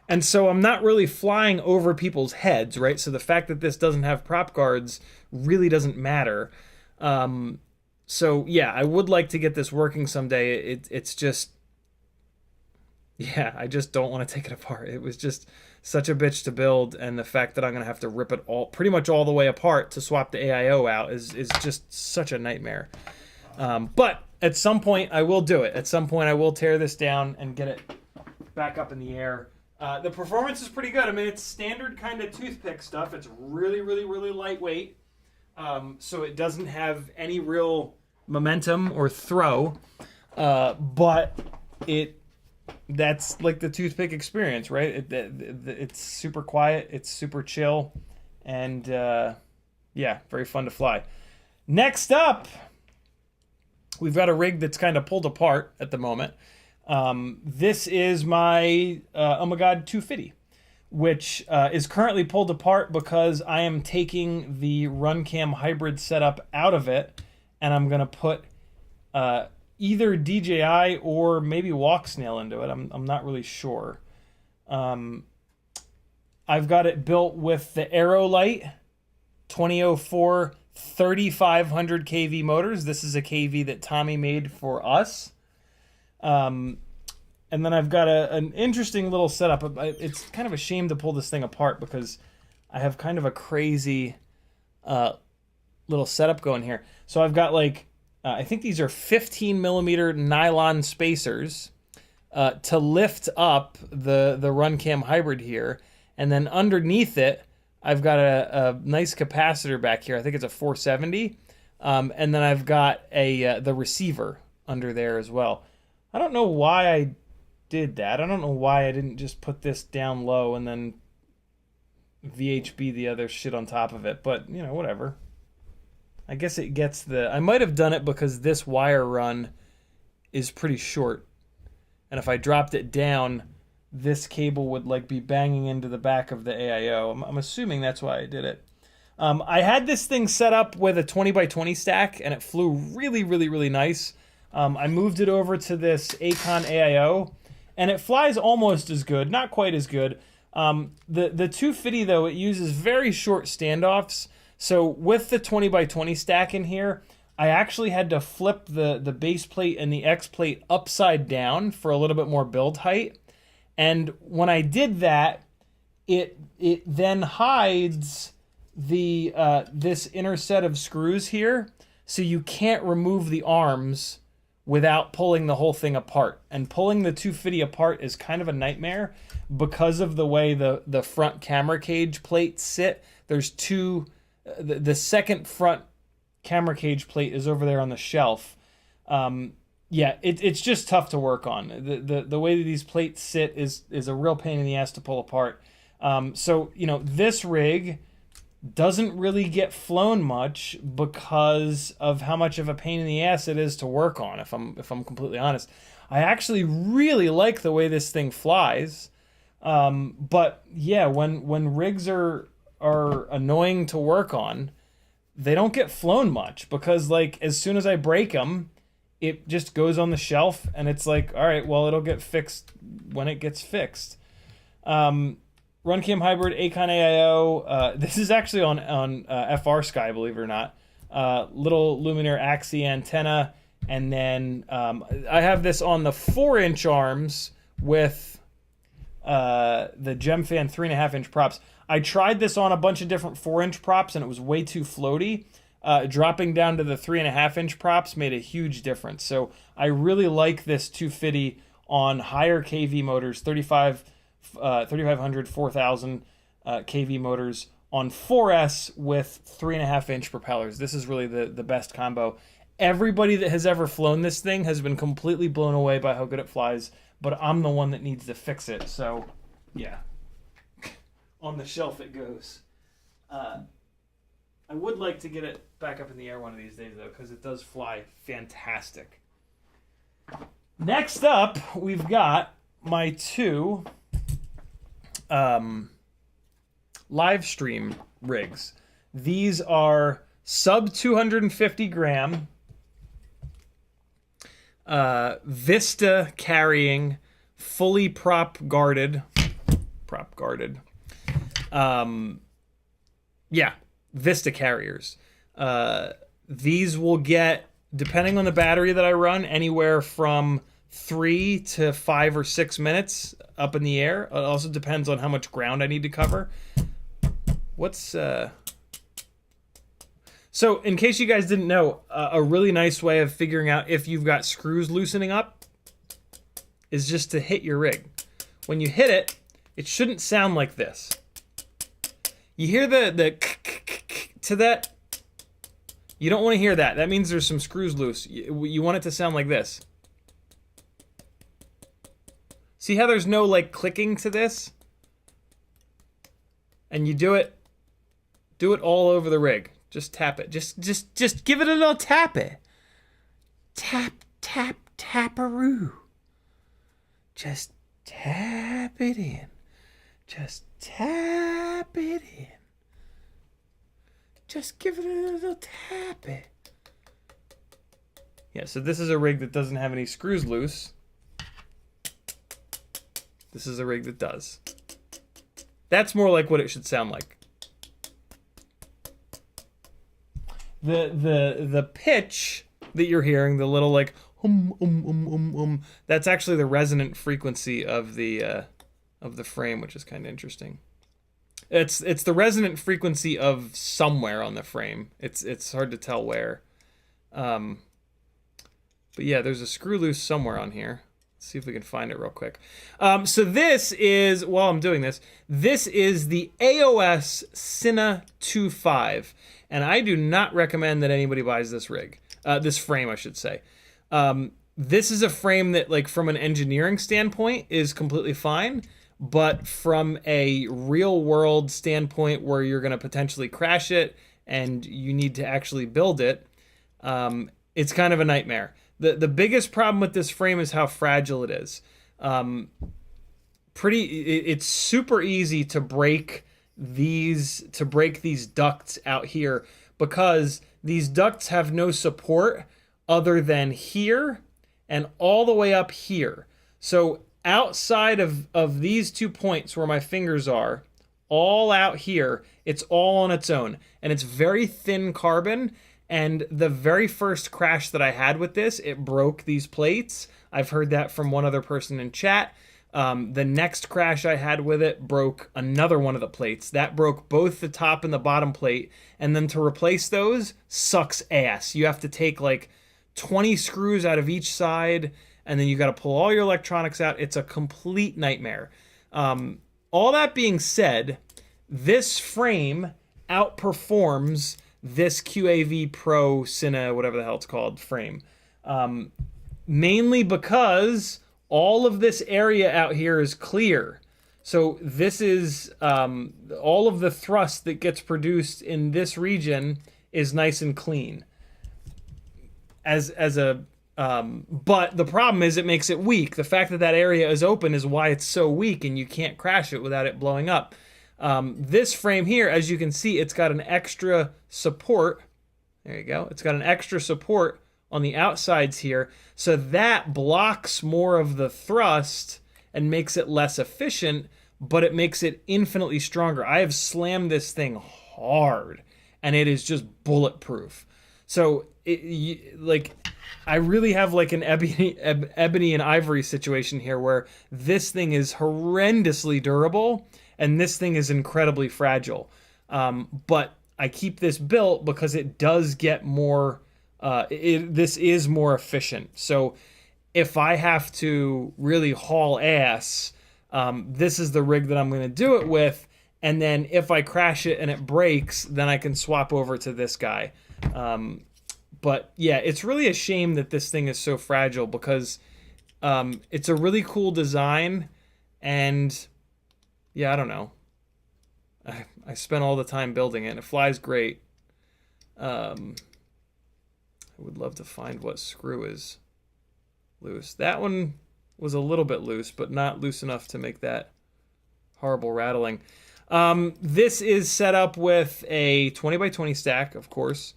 And so I'm not really flying over people's heads, right? So the fact that this doesn't have prop guards really doesn't matter. So yeah, I would like to get this working someday. It's just, yeah, I just don't want to take it apart. It was just such a bitch to build, and the fact that I'm gonna have to rip it all, pretty much all the way apart to swap the AIO out is just such a nightmare. But at some point I will do it. At some point I will tear this down and get it back up in the air. The performance is pretty good. I mean, it's standard kind of toothpick stuff. It's really, really, really lightweight. So it doesn't have any real momentum or throw. But that's like the toothpick experience, right? It's super quiet. It's super chill. And yeah, very fun to fly. Next up, we've got a rig that's kind of pulled apart at the moment. This is my Oh My God 250, which is currently pulled apart because I am taking the RunCam hybrid setup out of it, and I'm going to put either DJI or maybe Walksnail into it. I'm not really sure. I've got it built with the Aerolite 2004 3500 kV motors. This is a kV that Tommy made for us. And then I've got an interesting little setup. It's kind of a shame to pull this thing apart because I have kind of a crazy little setup going here. So I've got like, I think these are 15 millimeter nylon spacers to lift up the RunCam hybrid here. And then underneath it, I've got a nice capacitor back here. I think it's a 470. And then I've got the receiver under there as well. I don't know why I did that. I don't know why I didn't just put this down low and then VHB the other shit on top of it. But, you know, whatever. I guess it gets I might have done it because this wire run is pretty short. And if I dropped it down, this cable would like be banging into the back of the AIO. I'm assuming that's why I did it. I had this thing set up with a 20x20 stack, and it flew really, really, really nice. I moved it over to this Acon AIO, and it flies almost as good, not quite as good. The 250, though, it uses very short standoffs. So with the 20x20 stack in here, I actually had to flip the base plate and the X plate upside down for a little bit more build height. And when I did that, it then hides this inner set of screws here, so you can't remove the arms without pulling the whole thing apart. And pulling the 250 apart is kind of a nightmare because of the way the front camera cage plates sit. There's two, the second front camera cage plate is over there on the shelf. Yeah, it's just tough to work on. The way that these plates sit is a real pain in the ass to pull apart. So, you know, this rig doesn't really get flown much because of how much of a pain in the ass it is to work on, if I'm completely honest. I actually really like the way this thing flies. But yeah, when rigs are annoying to work on, they don't get flown much because, like, as soon as I break them, it just goes on the shelf and it's like, all right, well, it'll get fixed when it gets fixed. RunCam hybrid Acon AIO. This is actually on FR Sky, believe it or not. Little Luminar Axie antenna, and then I have this on the 4-inch arms with the Gemfan 3.5-inch props. I tried this on a bunch of different 4-inch props, and it was way too floaty. Dropping down to the 3.5-inch props made a huge difference. So I really like this 250 on higher KV motors, 3500, 4000 kV motors on 4S with 3.5-inch propellers. This is really the best combo. Everybody that has ever flown this thing has been completely blown away by how good it flies, but I'm the one that needs to fix it. So yeah, on the shelf it goes. I would like to get it back up in the air one of these days, though, because it does fly fantastic. Next up, we've got my two live stream rigs. These are sub 250 gram Vista carrying, fully prop guarded prop guarded. Yeah, Vista carriers. These will get, depending on the battery that I run, anywhere from 3 to 5 or 6 minutes up in the air. It also depends on how much ground I need to cover. So in case you guys didn't know, a really nice way of figuring out if you've got screws loosening up is just to hit your rig. When you hit it, it shouldn't sound like this. You hear the to that? You don't want to hear that. That means there's some screws loose. You want it to sound like this. See how there's no like clicking to this? And you do it all over the rig. Just tap it. Just give it a little tap it. Tap, tap, taparoo. Just tap it in. Just tap it in. Just give it a little tap it. Yeah, so this is a rig that doesn't have any screws loose. This is a rig that does. That's more like what it should sound like. The pitch that you're hearing, the little like that's actually the resonant frequency of the frame, which is kind of interesting. It's the resonant frequency of somewhere on the frame. It's hard to tell where. But yeah, there's a screw loose somewhere on here. Let's see if we can find it real quick. So this is, while I'm doing this, this is the AOS Cine 2.5. And I do not recommend that anybody buys this rig. This frame, I should say. This is a frame that, like, from an engineering standpoint is completely fine. But from a real world standpoint where you're going to potentially crash it and you need to actually build it, it's kind of a nightmare. The biggest problem with this frame is how fragile it is. It's super easy to break these ducts out here because these ducts have no support other than here and all the way up here. So outside of these 2 points where my fingers are, all out here, it's all on its own. And it's very thin carbon. And the very first crash that I had with this, it broke these plates. I've heard that from one other person in chat. The next crash I had with it broke another one of the plates. That broke both the top and the bottom plate. And then to replace those sucks ass. You have to take like 20 screws out of each side, and then you got to pull all your electronics out. It's a complete nightmare. All that being said, this frame outperforms this QAV Pro Cine, whatever the hell it's called, frame. Mainly because all of this area out here is clear. So this is all of the thrust that gets produced in this region is nice and clean. But the problem is it makes it weak. The fact that that area is open is why it's so weak, and you can't crash it without it blowing up. This frame here, as you can see, it's got an extra support. There you go. It's got an extra support on the outsides here. So that blocks more of the thrust and makes it less efficient, but it makes it infinitely stronger. I have slammed this thing hard, and it is just bulletproof. So, I really have like an ebony and ivory situation here where this thing is horrendously durable, and this thing is incredibly fragile. But I keep this built because it does get more, this is more efficient. So if I have to really haul ass, this is the rig that I'm going to do it with. And then if I crash it and it breaks, then I can swap over to this guy. But yeah, it's really a shame that this thing is so fragile because it's a really cool design, and yeah, I don't know. I spent all the time building it, and it flies great. I would love to find what screw is loose. That one was a little bit loose, but not loose enough to make that horrible rattling. This is set up with a 20x20 stack, of course.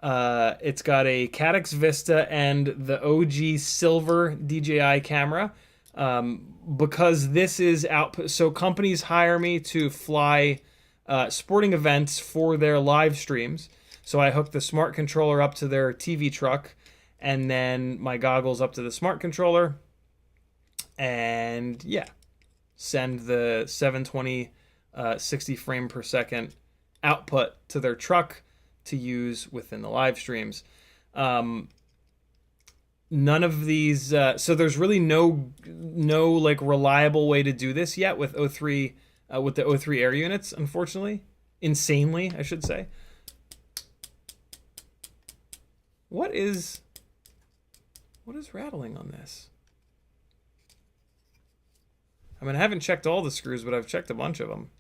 It's got a Caddx Vista and the OG silver DJI camera. because this is output. So companies hire me to fly sporting events for their live streams. So I hook the smart controller up to their TV truck, and then my goggles up to the smart controller, and yeah, send the 720 60 frame per second output to their truck to use within the live streams. None of these, so there's really no like reliable way to do this yet with O3, with the O3 air units, unfortunately. Insanely, I should say. What is rattling on this? I mean, I haven't checked all the screws, but I've checked a bunch of them.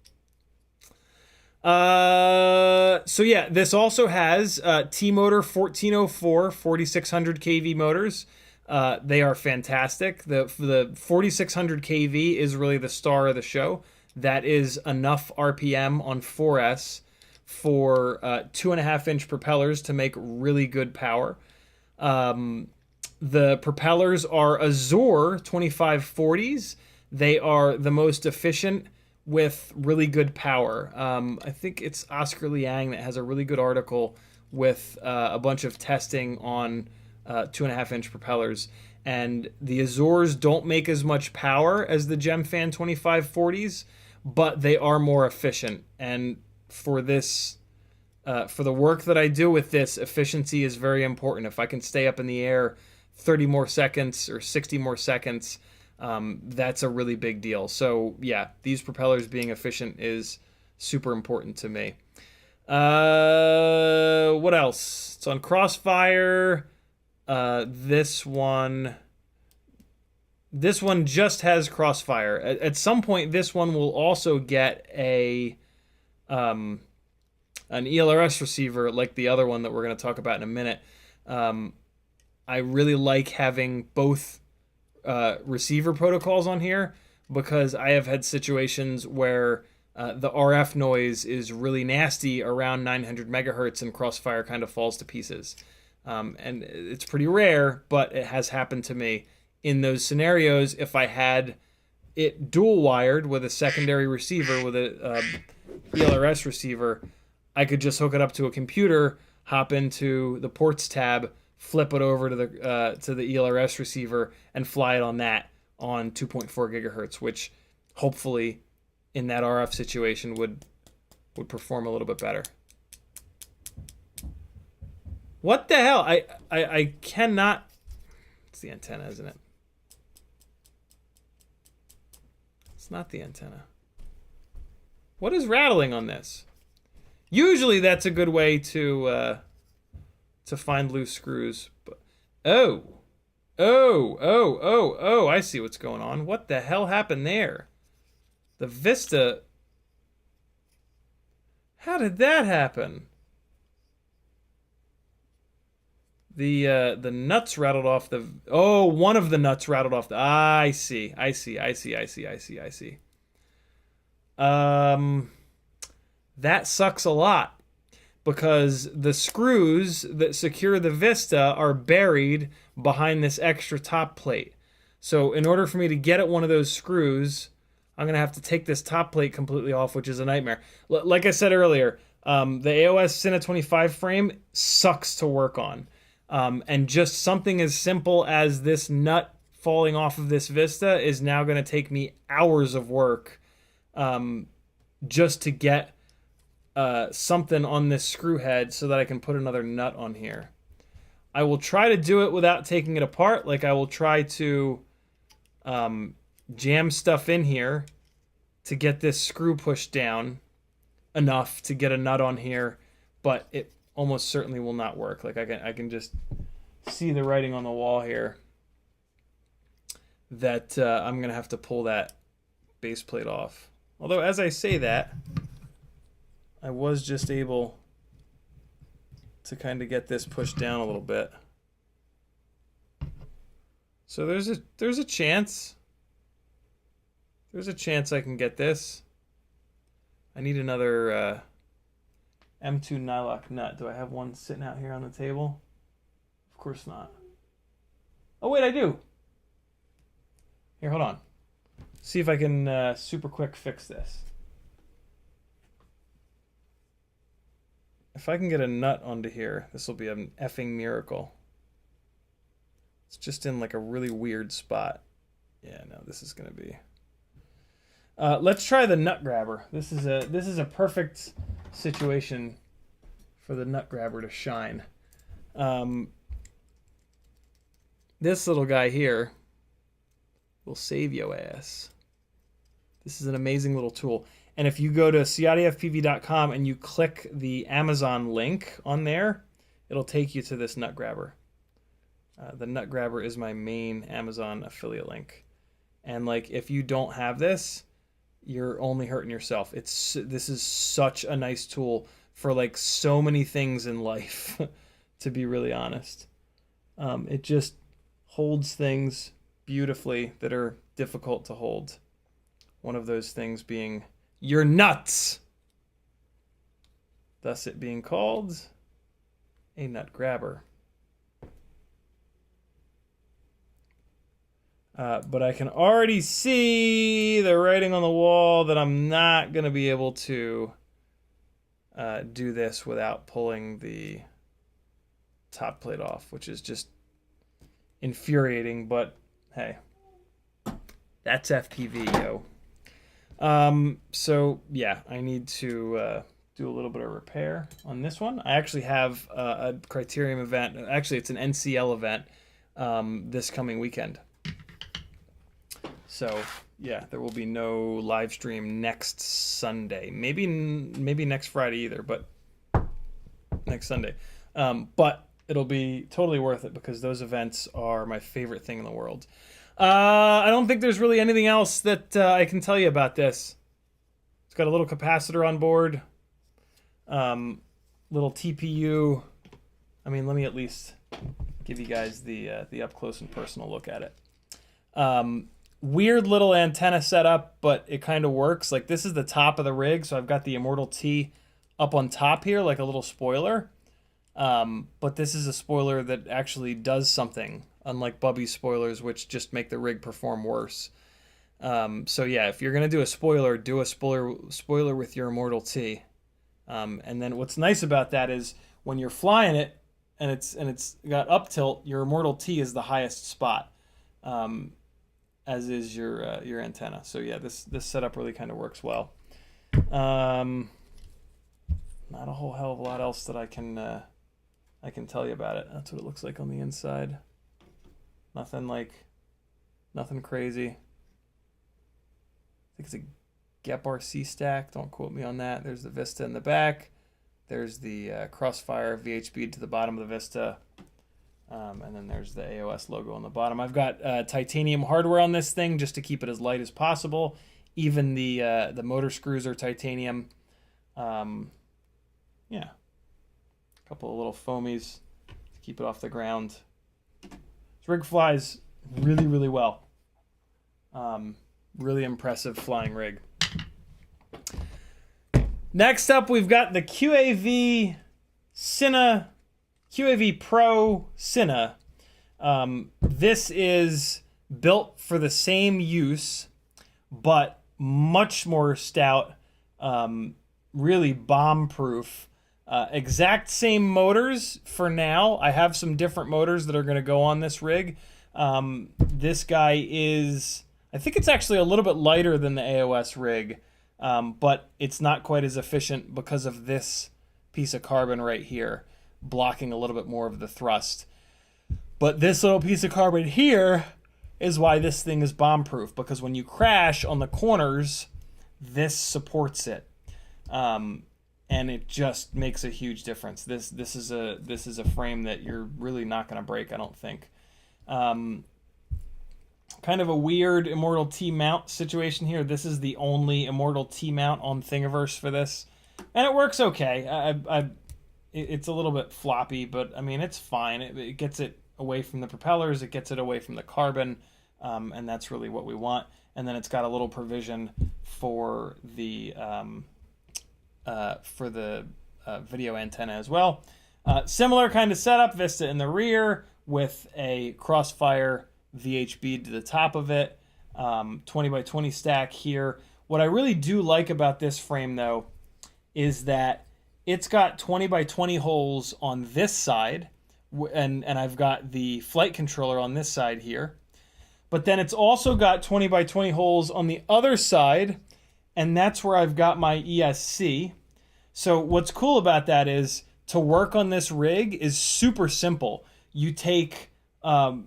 So yeah, this also has T-Motor 1404 4600 kV motors. They are fantastic. The 4600 kV is really the star of the show. That is enough RPM on 4S for 2.5-inch propellers to make really good power. The propellers are Azure 2540s. They are the most efficient with really good power. I think it's Oscar Liang that has a really good article with a bunch of testing on 2.5-inch propellers. And the Azures don't make as much power as the Gemfan 2540s, but they are more efficient. And for this, for the work that I do with this, efficiency is very important. If I can stay up in the air 30 more seconds or 60 more seconds, that's a really big deal. So yeah, these propellers being efficient is super important to me. What else? It's on Crossfire. This one just has Crossfire. At some point, this one will also get an ELRS receiver like the other one that we're going to talk about in a minute. I really like having both receiver protocols on here because I have had situations where the RF noise is really nasty around 900 megahertz and Crossfire kind of falls to pieces. And it's pretty rare, but it has happened to me. In those scenarios, if I had it dual wired with a secondary receiver, with a ELRS receiver, I could just hook it up to a computer, hop into the ports tab, flip it over to the ELRS receiver, and fly it on that on 2.4 gigahertz, which hopefully in that RF situation would perform a little bit better. What the hell? I cannot. It's the antenna, isn't it? It's not the antenna. What is rattling on this? Usually that's a good way to find loose screws. But oh, I see what's going on. What the hell happened there? The Vista. How did that happen? The nuts rattled off the... Oh, one of the nuts rattled off the... I see. That sucks a lot because the screws that secure the Vista are buried behind this extra top plate. So in order for me to get at one of those screws, I'm going to have to take this top plate completely off, which is a nightmare. Like I said earlier, the AOS Cine 25 frame sucks to work on. And just something as simple as this nut falling off of this Vista is now going to take me hours of work just to get something on this screw head so that I can put another nut on here. I will try to do it without taking it apart. Like I will try to jam stuff in here to get this screw pushed down enough to get a nut on here, but it almost certainly will not work. Like I can just see the writing on the wall here that I'm gonna have to pull that base plate off. Although as I say that, I was just able to kind of get this pushed down a little bit. So there's a chance. There's a chance I can get this. I need another M2 nylock nut. Do I have one sitting out here on the table? Of course not. Oh wait, I do. Here, hold on. See if I can super quick fix this. If I can get a nut onto here, this will be an effing miracle. It's just in like a really weird spot. Yeah, no, this is gonna be. Let's try the nut grabber. This is a perfect situation for the nut grabber to shine. This little guy here will save your ass. This is an amazing little tool. And if you go to CiottiFPV.com and you click the Amazon link on there, it'll take you to this nut grabber. The nut grabber is my main Amazon affiliate link. And like, if you don't have this, you're only hurting yourself. This is such a nice tool for like so many things in life, to be really honest. It just holds things beautifully that are difficult to hold. One of those things being your nuts. Thus it being called a nut grabber. But I can already see the writing on the wall that I'm not going to be able to do this without pulling the top plate off, which is just infuriating, but hey, that's FPV, yo. So yeah, I need to do a little bit of repair on this one. I actually have a Criterium event. Actually, it's an NCL event this coming weekend. So yeah, there will be no live stream next Sunday. Maybe next Friday either, but next Sunday. But it'll be totally worth it because those events are my favorite thing in the world. I don't think there's really anything else that I can tell you about this. It's got a little capacitor on board, little TPU. I mean, let me at least give you guys the up close and personal look at it. Weird little antenna setup, but it kind of works. Like, this is the top of the rig, so I've got the Immortal T up on top here, like a little spoiler. But this is a spoiler that actually does something, unlike Bubby's spoilers, which just make the rig perform worse. So yeah, if you're gonna do a spoiler with your Immortal T. And then what's nice about that is when you're flying it and it's got up tilt, your Immortal T is the highest spot, as is your antenna. So yeah, this setup really kind of works well. Not a whole hell of a lot else that I can tell you about it. That's what it looks like on the inside. Nothing crazy. I think it's a Gep RC stack. Don't quote me on that. There's the Vista in the back. There's the Crossfire VHB to the bottom of the Vista. And then there's the AOS logo on the bottom. I've got titanium hardware on this thing just to keep it as light as possible. Even the motor screws are titanium. Yeah. A couple of little foamies to keep it off the ground. This rig flies really, really well. Really impressive flying rig. Next up, we've got the QAV Pro Cine. This is built for the same use, but much more stout, really bomb-proof. Exact same motors for now. I have some different motors that are going to go on this rig. This guy is, I think it's actually a little bit lighter than the AOS rig, but it's not quite as efficient because of this piece of carbon right here, blocking a little bit more of the thrust. But this little piece of carbon here is why this thing is bomb-proof, because when you crash on the corners, this supports it. And it just makes a huge difference. This is a frame that you're really not going to break, I don't think. Kind of a weird Immortal T mount situation here. This is the only Immortal T mount on Thingiverse for this, and it works okay. It's a little bit floppy, but I mean, it's fine. It gets it away from the propellers, it gets it away from the carbon, and that's really what we want. And then it's got a little provision for the video antenna as well. Similar kind of setup, Vista in the rear with a Crossfire VHB to the top of it. 20 by 20 stack here. What I really do like about this frame, though, is that it's got 20 by 20 holes on this side, and I've got the flight controller on this side here. But then it's also got 20 by 20 holes on the other side, and that's where I've got my ESC. So what's cool about that is to work on this rig is super simple. You take out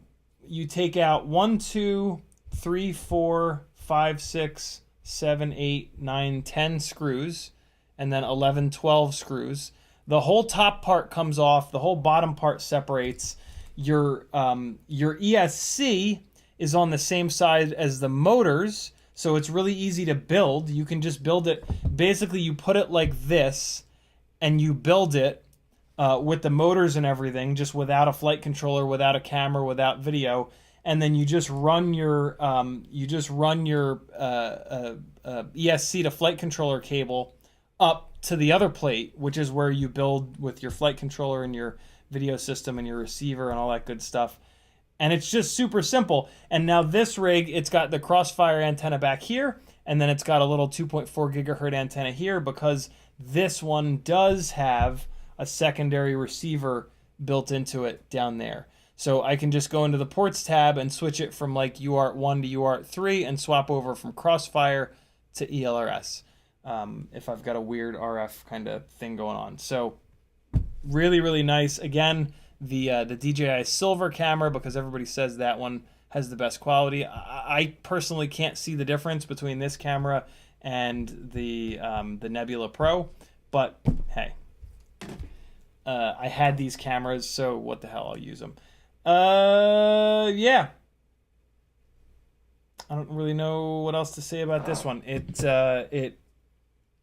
1, 2, 3, 4, 5, 6, 7, 8, 9, 10 screws, and then 11, 12 screws. The whole top part comes off. The whole bottom part separates. Your ESC is on the same side as the motors, so it's really easy to build. You can just build it. Basically, you put it like this, and you build it with the motors and everything, just without a flight controller, without a camera, without video, and then you just run your ESC to flight controller cable up to the other plate, which is where you build with your flight controller and your video system and your receiver and all that good stuff. And it's just super simple. And now this rig, it's got the crossfire antenna back here, and then it's got a little 2.4 gigahertz antenna here, because this one does have a secondary receiver built into it down there. So I can just go into the ports tab and switch it from like UART1 to UART3 and swap over from crossfire to ELRS if I've got a weird RF kind of thing going on. So really, really nice. Again, the DJI Silver camera, because everybody says that one has the best quality. I personally can't see the difference between this camera and the Nebula Pro, but hey, I had these cameras, so what the hell, I'll use them. Yeah. I don't really know what else to say about this one.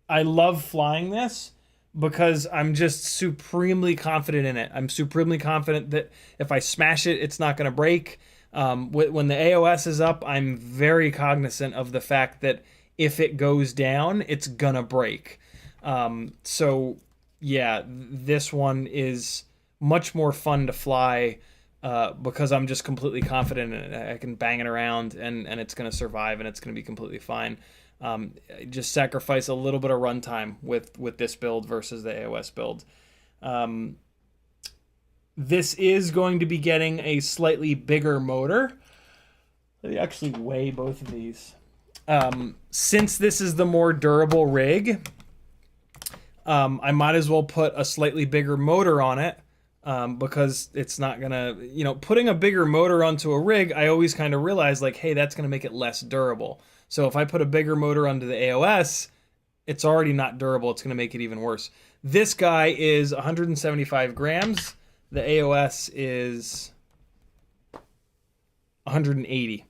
I love flying this because I'm just supremely confident in it. I'm supremely confident that if I smash it, it's not going to break. When the AOS is up, I'm very cognizant of the fact that if it goes down, it's going to break. So, yeah, this one is much more fun to fly because I'm just completely confident in it. I can bang it around and it's going to survive and it's going to be completely fine. Just sacrifice a little bit of runtime with this build versus the AOS build. This is going to be getting a slightly bigger motor. Let me actually weigh both of these. Since this is the more durable rig, I might as well put a slightly bigger motor on it because it's not gonna, putting a bigger motor onto a rig, I always kind of realize like, hey, that's gonna make it less durable. So if I put a bigger motor onto the AOS, it's already not durable. It's gonna make it even worse. This guy is 175 grams. The AOS is 180.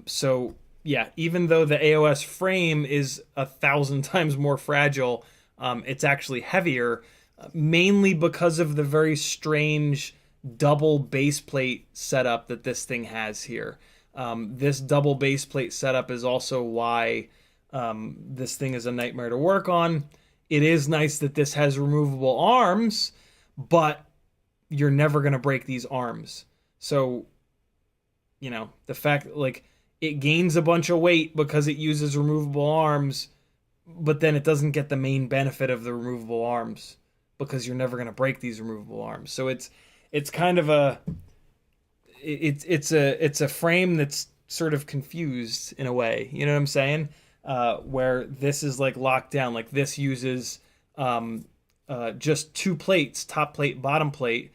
So yeah, even though the AOS frame is 1,000 times more fragile, it's actually heavier, mainly because of the very strange double base plate setup that this thing has here. This double base plate setup is also why this thing is a nightmare to work on. It is nice that this has removable arms, but you're never going to break these arms. So, the fact that, like, it gains a bunch of weight because it uses removable arms, but then it doesn't get the main benefit of the removable arms because you're never going to break these removable arms. So it's kind of it's a frame that's sort of confused in a way. You know what I'm saying? Where this is like locked down. Like this uses just two plates, top plate, bottom plate.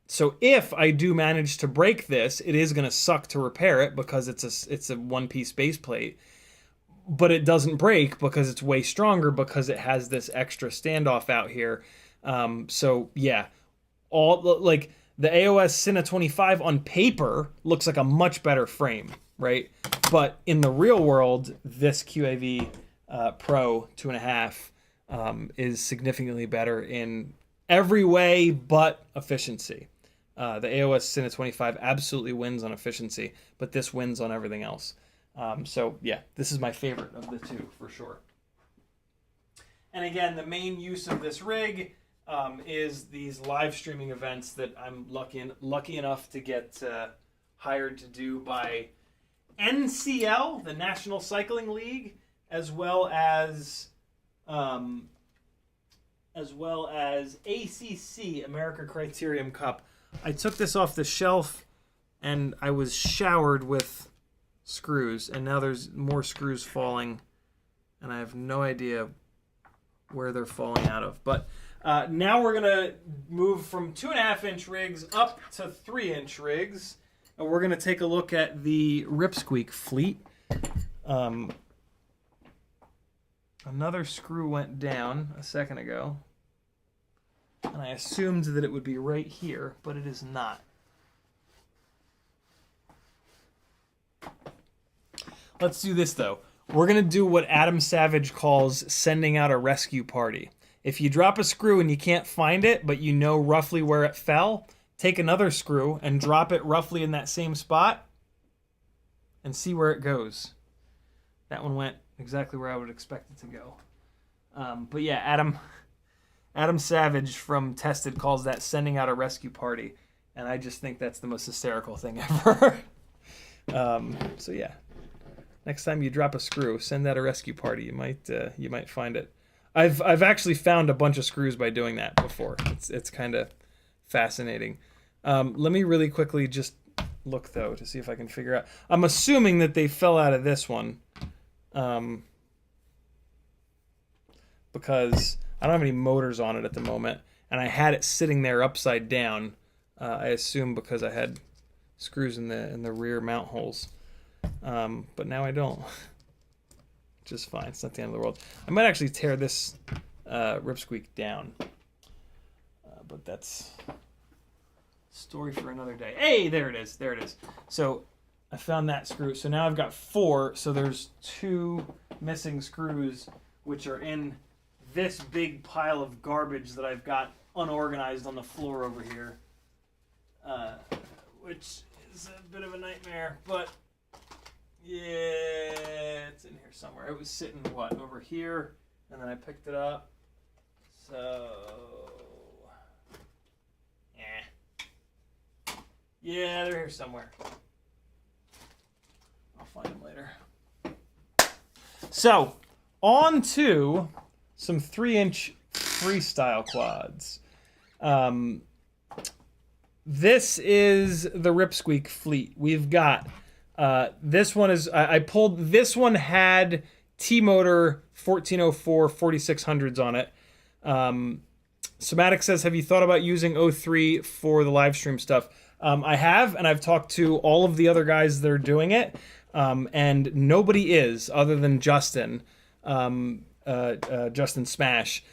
So if I do manage to break this, it is going to suck to repair it because it's a one-piece base plate. But it doesn't break because it's way stronger because it has this extra standoff out here. So yeah, like the AOS Cine 25 on paper looks like a much better frame, right? But in the real world, this QAV Pro 2.5 is significantly better in every way but efficiency. The AOS Cine 25 absolutely wins on efficiency, but this wins on everything else. So yeah, this is my favorite of the two for sure. And again, the main use of this rig is these live streaming events that I'm lucky enough to get hired to do by NCL, the National Cycling League, as well as ACC, America Criterium Cup. I took this off the shelf and I was showered with screws, and now there's more screws falling, and I have no idea where they're falling out of. But now we're gonna move from 2.5-inch rigs up to 3-inch rigs, and we're gonna take a look at the Ripsqueak fleet. Another screw went down a second ago, and I assumed that it would be right here, but it is not. Let's do this, though. We're going to do what Adam Savage calls sending out a rescue party. If you drop a screw and you can't find it, but you know roughly where it fell, take another screw and drop it roughly in that same spot and see where it goes. That one went exactly where I would expect it to go. But yeah, Adam Savage from Tested calls that sending out a rescue party, and I just think that's the most hysterical thing ever. So yeah. Next time you drop a screw, send out a rescue party. You might find it. I've actually found a bunch of screws by doing that before. It's kind of fascinating. Let me really quickly just look though to see if I can figure out. I'm assuming that they fell out of this one, because I don't have any motors on it at the moment, and I had it sitting there upside down. I assume because I had screws in the rear mount holes. But now I don't. Just fine. It's not the end of the world. I might actually tear this Ripsqueak down. But that's a story for another day. Hey, there it is. There it is. So I found that screw. So now I've got 4. So there's 2 missing screws, which are in this big pile of garbage that I've got unorganized on the floor over here. Which is a bit of a nightmare, but yeah, it's in here somewhere. It was sitting, over here, and then I picked it up. So, yeah, they're here somewhere. I'll find them later. So, on to some 3-inch freestyle quads. This is the Ripsqueak fleet. We've got this one is I pulled this one had T-Motor 1404 4600s on it. Somatic says, have you thought about using 03 for the live stream stuff? I have, and I've talked to all of the other guys that are doing it, and nobody is other than Justin, Justin Smash,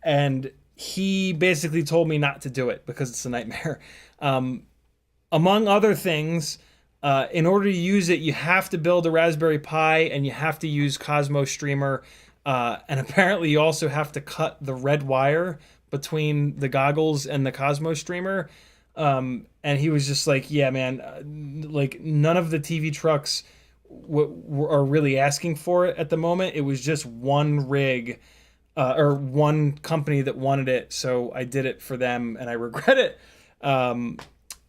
and he basically told me not to do it because it's a nightmare. Among other things, in order to use it, you have to build a Raspberry Pi and you have to use Cosmo Streamer. And apparently you also have to cut the red wire between the goggles and the Cosmo Streamer. And he was just like, yeah, man, like none of the TV trucks are really asking for it at the moment. It was just one rig or one company that wanted it. So I did it for them and I regret it.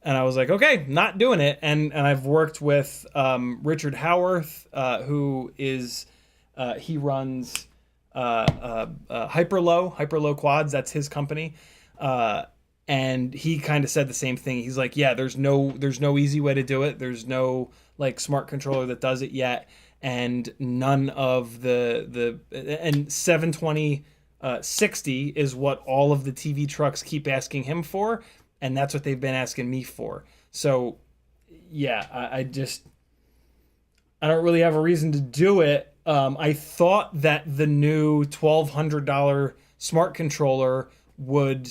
And I was like, okay, not doing it. And I've worked with Richard Howarth, who is, he runs Hyperlow Quads. That's his company. And he kind of said the same thing. He's like, yeah, there's no easy way to do it. There's no like smart controller that does it yet. And none of and 720 60 is what all of the TV trucks keep asking him for. And that's what they've been asking me for. So, yeah, I don't really have a reason to do it. I thought that the new $1,200 smart controller would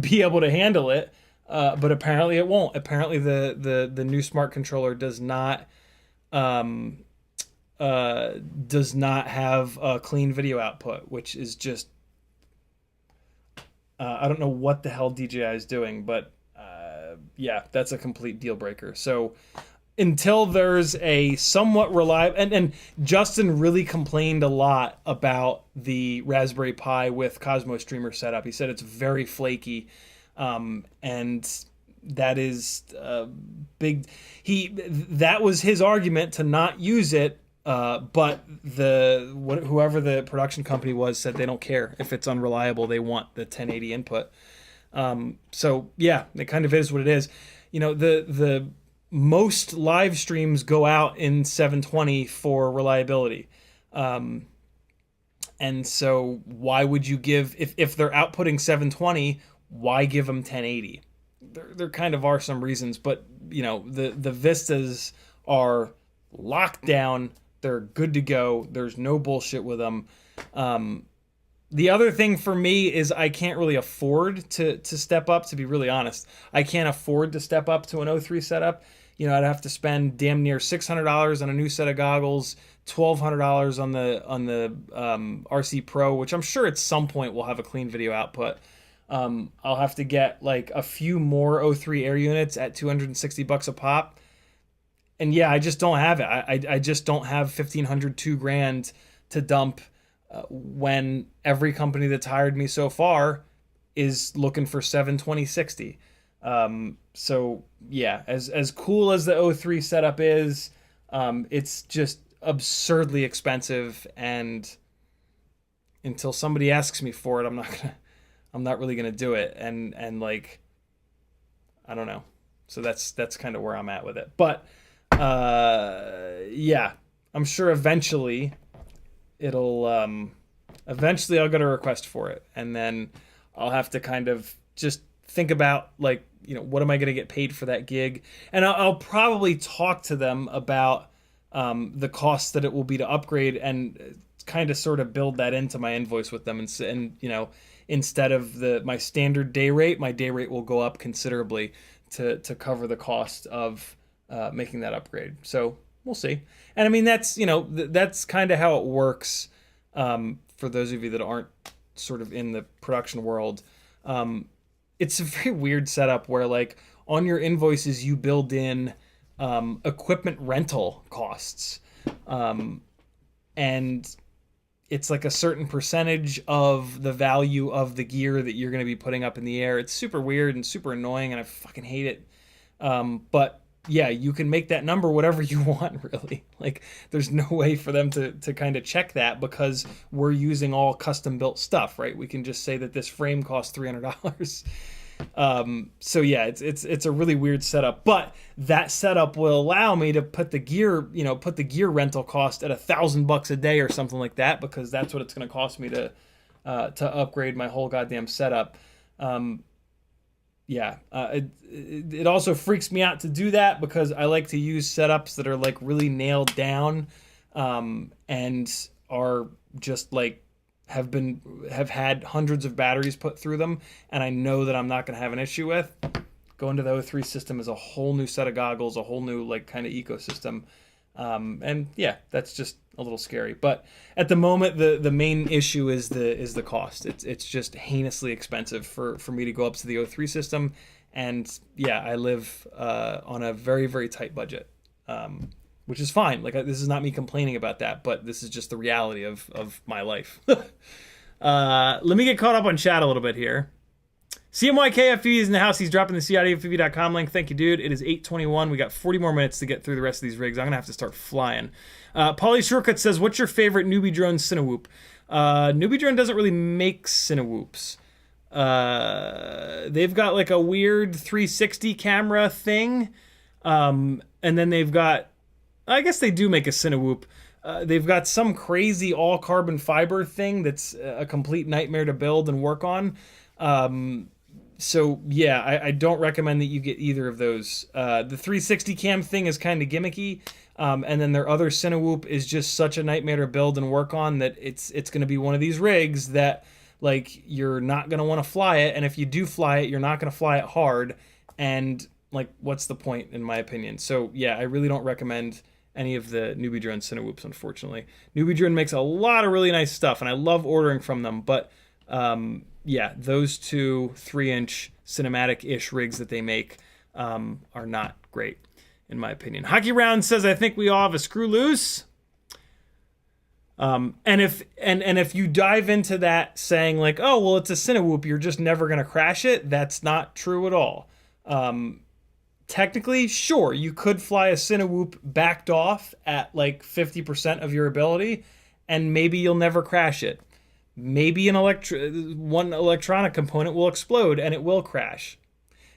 be able to handle it, but apparently it won't. Apparently the new smart controller does not have a clean video output, which is just. I don't know what the hell DJI is doing, but yeah, that's a complete deal breaker. So until there's a somewhat reliable, and Justin really complained a lot about the Raspberry Pi with Cosmo Streamer setup. He said it's very flaky, and that is big. That was his argument to not use it. But whoever the production company was said they don't care if it's unreliable. They want the 1080 input. So yeah, it kind of is what it is. You know, the most live streams go out in 720 for reliability. And so why would you give, if they're outputting 720, why give them 1080? There kind of are some reasons, but you know, the Vistas are locked down. They're good to go. There's no bullshit with them. The other thing for me is I can't really afford to step up, to be really honest. I can't afford to step up to an 03 setup. You know, I'd have to spend damn near $600 on a new set of goggles, $1,200 on the RC Pro, which I'm sure at some point will have a clean video output. I'll have to get like a few more 03 air units at $260 a pop. And yeah, I just don't have it. I just don't have $1,500, $2,000 to dump when every company that's hired me so far is looking for 720/60. So yeah, as cool as the 03 setup is, it's just absurdly expensive, and until somebody asks me for it, I'm not really gonna do it. And like, I don't know. So that's kind of where I'm at with it. But yeah, I'm sure eventually I'll get a request for it, and then I'll have to kind of just think about, like, you know, what am I going to get paid for that gig? And I'll probably talk to them about the cost that it will be to upgrade, and kind of sort of build that into my invoice with them. And you know, instead of my standard day rate, my day rate will go up considerably to cover the cost of making that upgrade. So we'll see. And I mean, that's, you know, that's kind of how it works. For those of you that aren't sort of in the production world, it's a very weird setup where, like, on your invoices you build in equipment rental costs, and it's like a certain percentage of the value of the gear that you're going to be putting up in the air. It's super weird and super annoying, and I fucking hate it. But yeah, you can make that number whatever you want, really. Like, there's no way for them to kind of check that, because we're using all custom built stuff, right? We can just say that this frame costs $300. So yeah, it's a really weird setup, but that setup will allow me to put the gear rental cost at $1,000 a day or something like that, because that's what it's going to cost me to upgrade my whole goddamn setup. Yeah, it also freaks me out to do that, because I like to use setups that are like really nailed down, and are just like have had hundreds of batteries put through them, and I know that I'm not going to have an issue with. Going to the 03 system is a whole new set of goggles, a whole new like kind of ecosystem. And yeah, that's just a little scary. But at the moment, the main issue is the cost. It's just heinously expensive for me to go up to the 03 system. And yeah, I live on a very, very tight budget, which is fine. Like, this is not me complaining about that, but this is just the reality of my life. Let me get caught up on chat a little bit here. CMYKFPV is in the house. He's dropping the CiottiFPV.com link. Thank you, dude. It is 8:21. We got 40 more minutes to get through the rest of these rigs. I'm going to have to start flying. Pauly Shortcut says, what's your favorite NewBee drone Cinewhoop? NewBee drone doesn't really make Cinewhoops. They've got like a weird 360 camera thing. And then they've got, I guess they do make a Cinewhoop. They've got some crazy all carbon fiber thing that's a complete nightmare to build and work on. So yeah, I don't recommend that you get either of those. The 360 cam thing is kind of gimmicky, and then their other Cinewhoop is just such a nightmare to build and work on that it's going to be one of these rigs that, like, you're not going to want to fly it, and if you do fly it, you're not going to fly it hard, and like, what's the point, in my opinion? So yeah, I really don't recommend any of the NewBee drone Cinewhoops, unfortunately. NewBee drone makes a lot of really nice stuff, and I love ordering from them, but yeah, those two 3-inch cinematic-ish rigs that they make are not great, in my opinion. Hockey Round says, I think we all have a screw loose. And if you dive into that saying like, oh, well, it's a Cinewhoop, you're just never going to crash it, that's not true at all. Technically, sure, you could fly a Cinewhoop backed off at like 50% of your ability, and maybe you'll never crash it. Maybe one electronic component will explode and it will crash.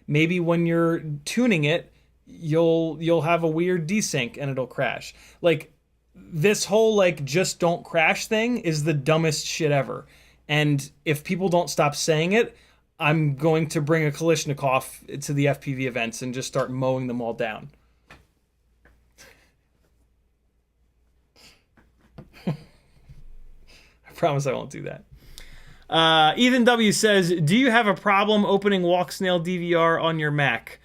Maybe when you're tuning it, you'll have a weird desync and it'll crash. Like, this whole like just don't crash thing is the dumbest shit ever. And if people don't stop saying it, I'm going to bring a Kalashnikov to the FPV events and just start mowing them all down. I promise I won't do that. Ethan W says, do you have a problem opening Walksnail DVR on your Mac?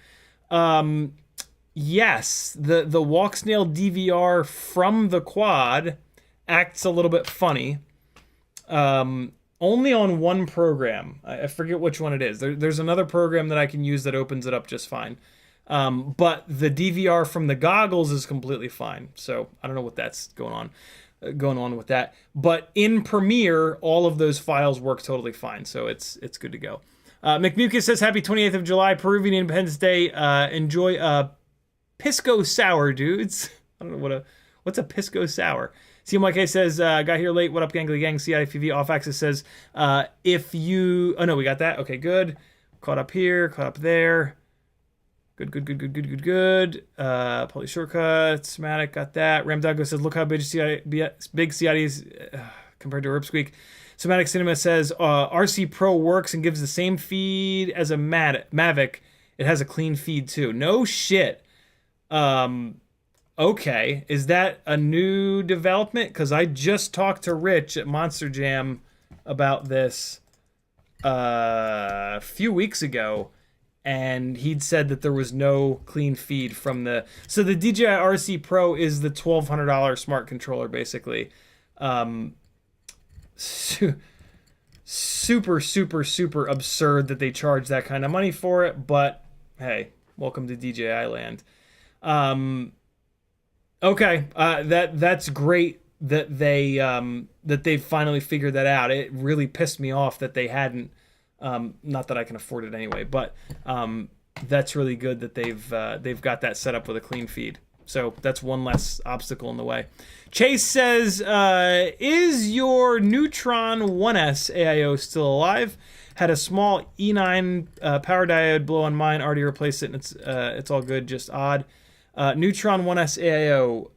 Yes, the Walksnail DVR from the Quad acts a little bit funny. Only on one program. I forget which one it is. There's another program that I can use that opens it up just fine. But the DVR from the goggles is completely fine. So I don't know what that's going on with that. But in Premiere, all of those files work totally fine. So it's good to go. McMucus says, happy 28th of July, Peruvian Independence Day. Enjoy Pisco Sour, dudes. I don't know what's a Pisco Sour. CMYK says, got here late. What up, gangly gang? CiottiFPV off axis says, if you... Oh, no, we got that. Okay, good. Caught up here, caught up there. Good. Poly shortcuts. Matic got that. Ramdago says, look how big Ciotti is compared to Ripsqueak. Somatic Cinema says, RC Pro works and gives the same feed as a Mavic. It has a clean feed, too. No shit. Okay, is that a new development? Because I just talked to Rich at Monster Jam about this a few weeks ago, and he'd said that there was no clean feed from the... So the DJI RC Pro is the $1,200 smart controller, basically. Super absurd that they charge that kind of money for it, but hey, welcome to DJI land. Okay, that's great that they finally figured that out. It really pissed me off that they hadn't. Not that I can afford it anyway, but that's really good that they've got that set up with a clean feed. So that's one less obstacle in the way. Chase says, is your Neutron 1S AIO still alive? Had a small E9 power diode blow on mine. Already replaced it, and it's all good, just odd. Neutron 1S AIO.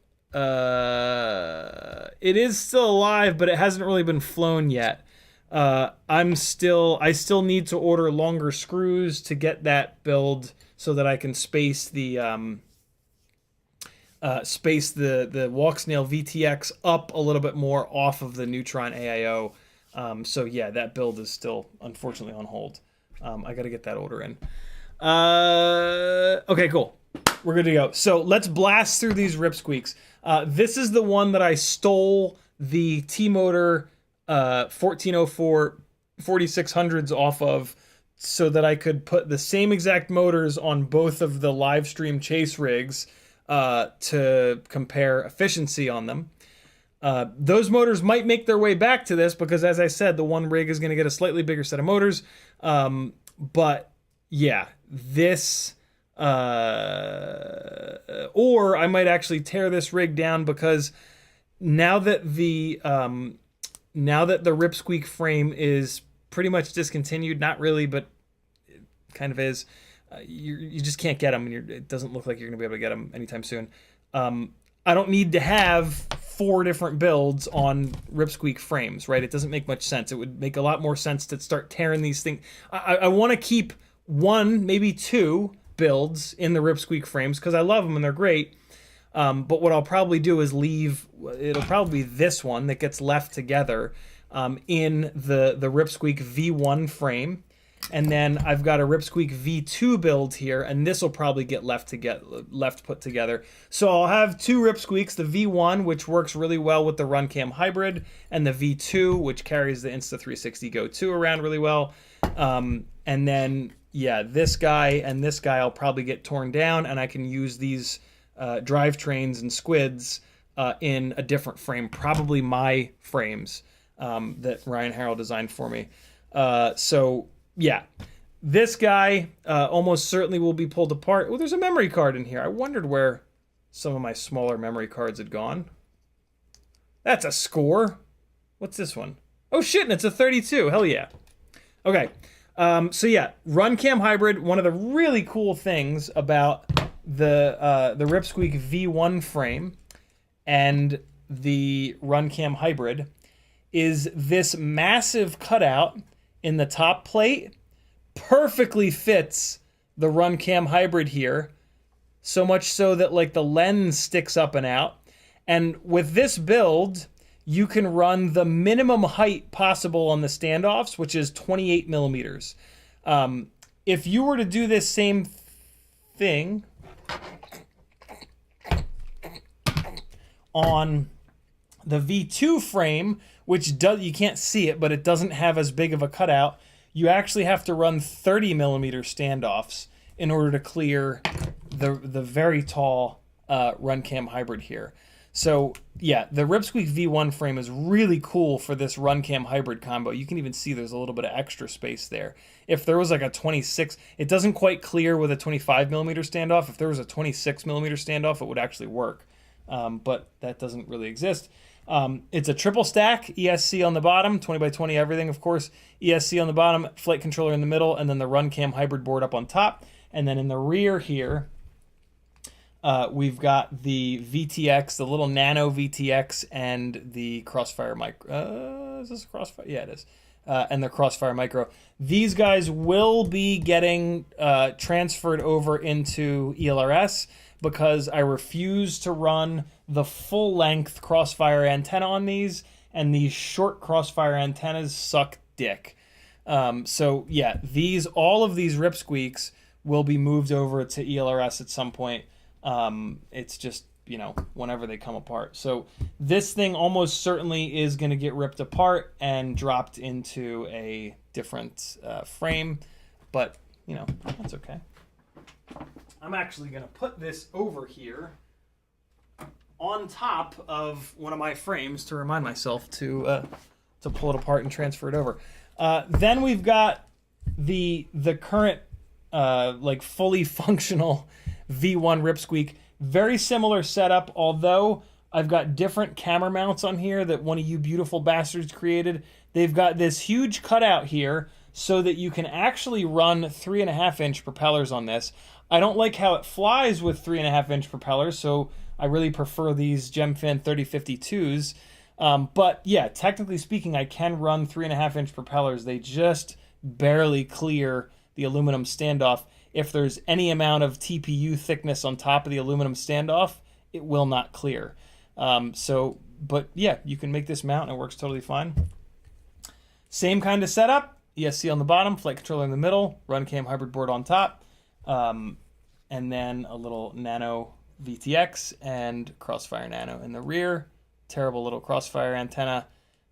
It is still alive, but it hasn't really been flown yet. I still need to order longer screws to get that build so that I can space the Walksnail VTX up a little bit more off of the Neutron AIO. So yeah, that build is still unfortunately on hold. I got to get that order in. Okay, cool. We're good to go. So let's blast through these ripsqueaks. This is the one that I stole the T-Motor 1404 4600s off of so that I could put the same exact motors on both of the live stream chase rigs to compare efficiency on them. Those motors might make their way back to this because, as I said, the one rig is going to get a slightly bigger set of motors. But yeah, this... or I might actually tear this rig down because now that the ripsqueak frame is pretty much discontinued, not really, but it kind of is. You just can't get them, and it doesn't look like you're going to be able to get them anytime soon. I don't need to have 4 different builds on ripsqueak frames, right? It doesn't make much sense. It would make a lot more sense to start tearing these things. I want to keep 1, maybe 2 builds in the ripsqueak frames because I love them and they're great. But what I'll probably do is it'll probably be this one that gets left together in the ripsqueak V1 frame. And then I've got a ripsqueak V2 build here, and this will probably get left put together. So I'll have 2 ripsqueaks, the V1, which works really well with the RunCam hybrid, and the V2, which carries the Insta360 Go 2 around really well. And then, yeah, this guy and this guy I'll probably get torn down, and I can use these drivetrains and squids in a different frame, probably my frames that Ryan Harrell designed for me. So... yeah, This guy almost certainly will be pulled apart. Oh, there's a memory card in here. I wondered where some of my smaller memory cards had gone. That's a score. What's this one? Oh shit, and it's a 32. Hell yeah. Okay. So yeah, RunCam Hybrid, one of the really cool things about the Ripsqueak V1 frame and the RunCam Hybrid is this massive cutout in the top plate perfectly fits the RunCam Hybrid here, so much so that like the lens sticks up and out. And with this build, you can run the minimum height possible on the standoffs, which is 28 millimeters. If you were to do this same thing on the V2 frame, which does, you can't see it, but it doesn't have as big of a cutout, you actually have to run 30 millimeter standoffs in order to clear the very tall RunCam Hybrid here. So yeah, the Ripsqueak V1 frame is really cool for this RunCam Hybrid combo. You can even see there's a little bit of extra space there. If there was like a 26, it doesn't quite clear with a 25 millimeter standoff. If there was a 26 millimeter standoff, it would actually work. But that doesn't really exist. It's a triple stack, ESC on the bottom, 20 by 20 everything, of course. ESC on the bottom, flight controller in the middle, and then the RunCam Hybrid board up on top. And then in the rear here, we've got the VTX, the little nano VTX, and the Crossfire Micro. Is this a Crossfire? Yeah, it is. And the Crossfire Micro. These guys will be getting transferred over into ELRS because I refuse to run the full-length Crossfire antenna on these, and these short Crossfire antennas suck dick. So yeah, all of these Ripsqueaks will be moved over to ELRS at some point. It's just, you know, whenever they come apart. So this thing almost certainly is going to get ripped apart and dropped into a different frame, but, you know, that's okay. I'm actually going to put this over here on top of one of my frames to remind myself to pull it apart and transfer it over. Then we've got the current like fully functional V1 Ripsqueak. Very similar setup, although I've got different camera mounts on here that one of you beautiful bastards created. They've got this huge cutout here so that you can actually run 3.5-inch propellers on this. I don't like how it flies with 3.5-inch propellers, so I really prefer these Gemfin 3052s. But yeah, technically speaking, I can run 3.5-inch propellers. They just barely clear the aluminum standoff. If there's any amount of TPU thickness on top of the aluminum standoff, it will not clear. But yeah, you can make this mount and it works totally fine. Same kind of setup, ESC on the bottom, flight controller in the middle, RunCam Hybrid board on top, and then a little nano VTX and Crossfire Nano in the rear. Terrible little Crossfire antenna,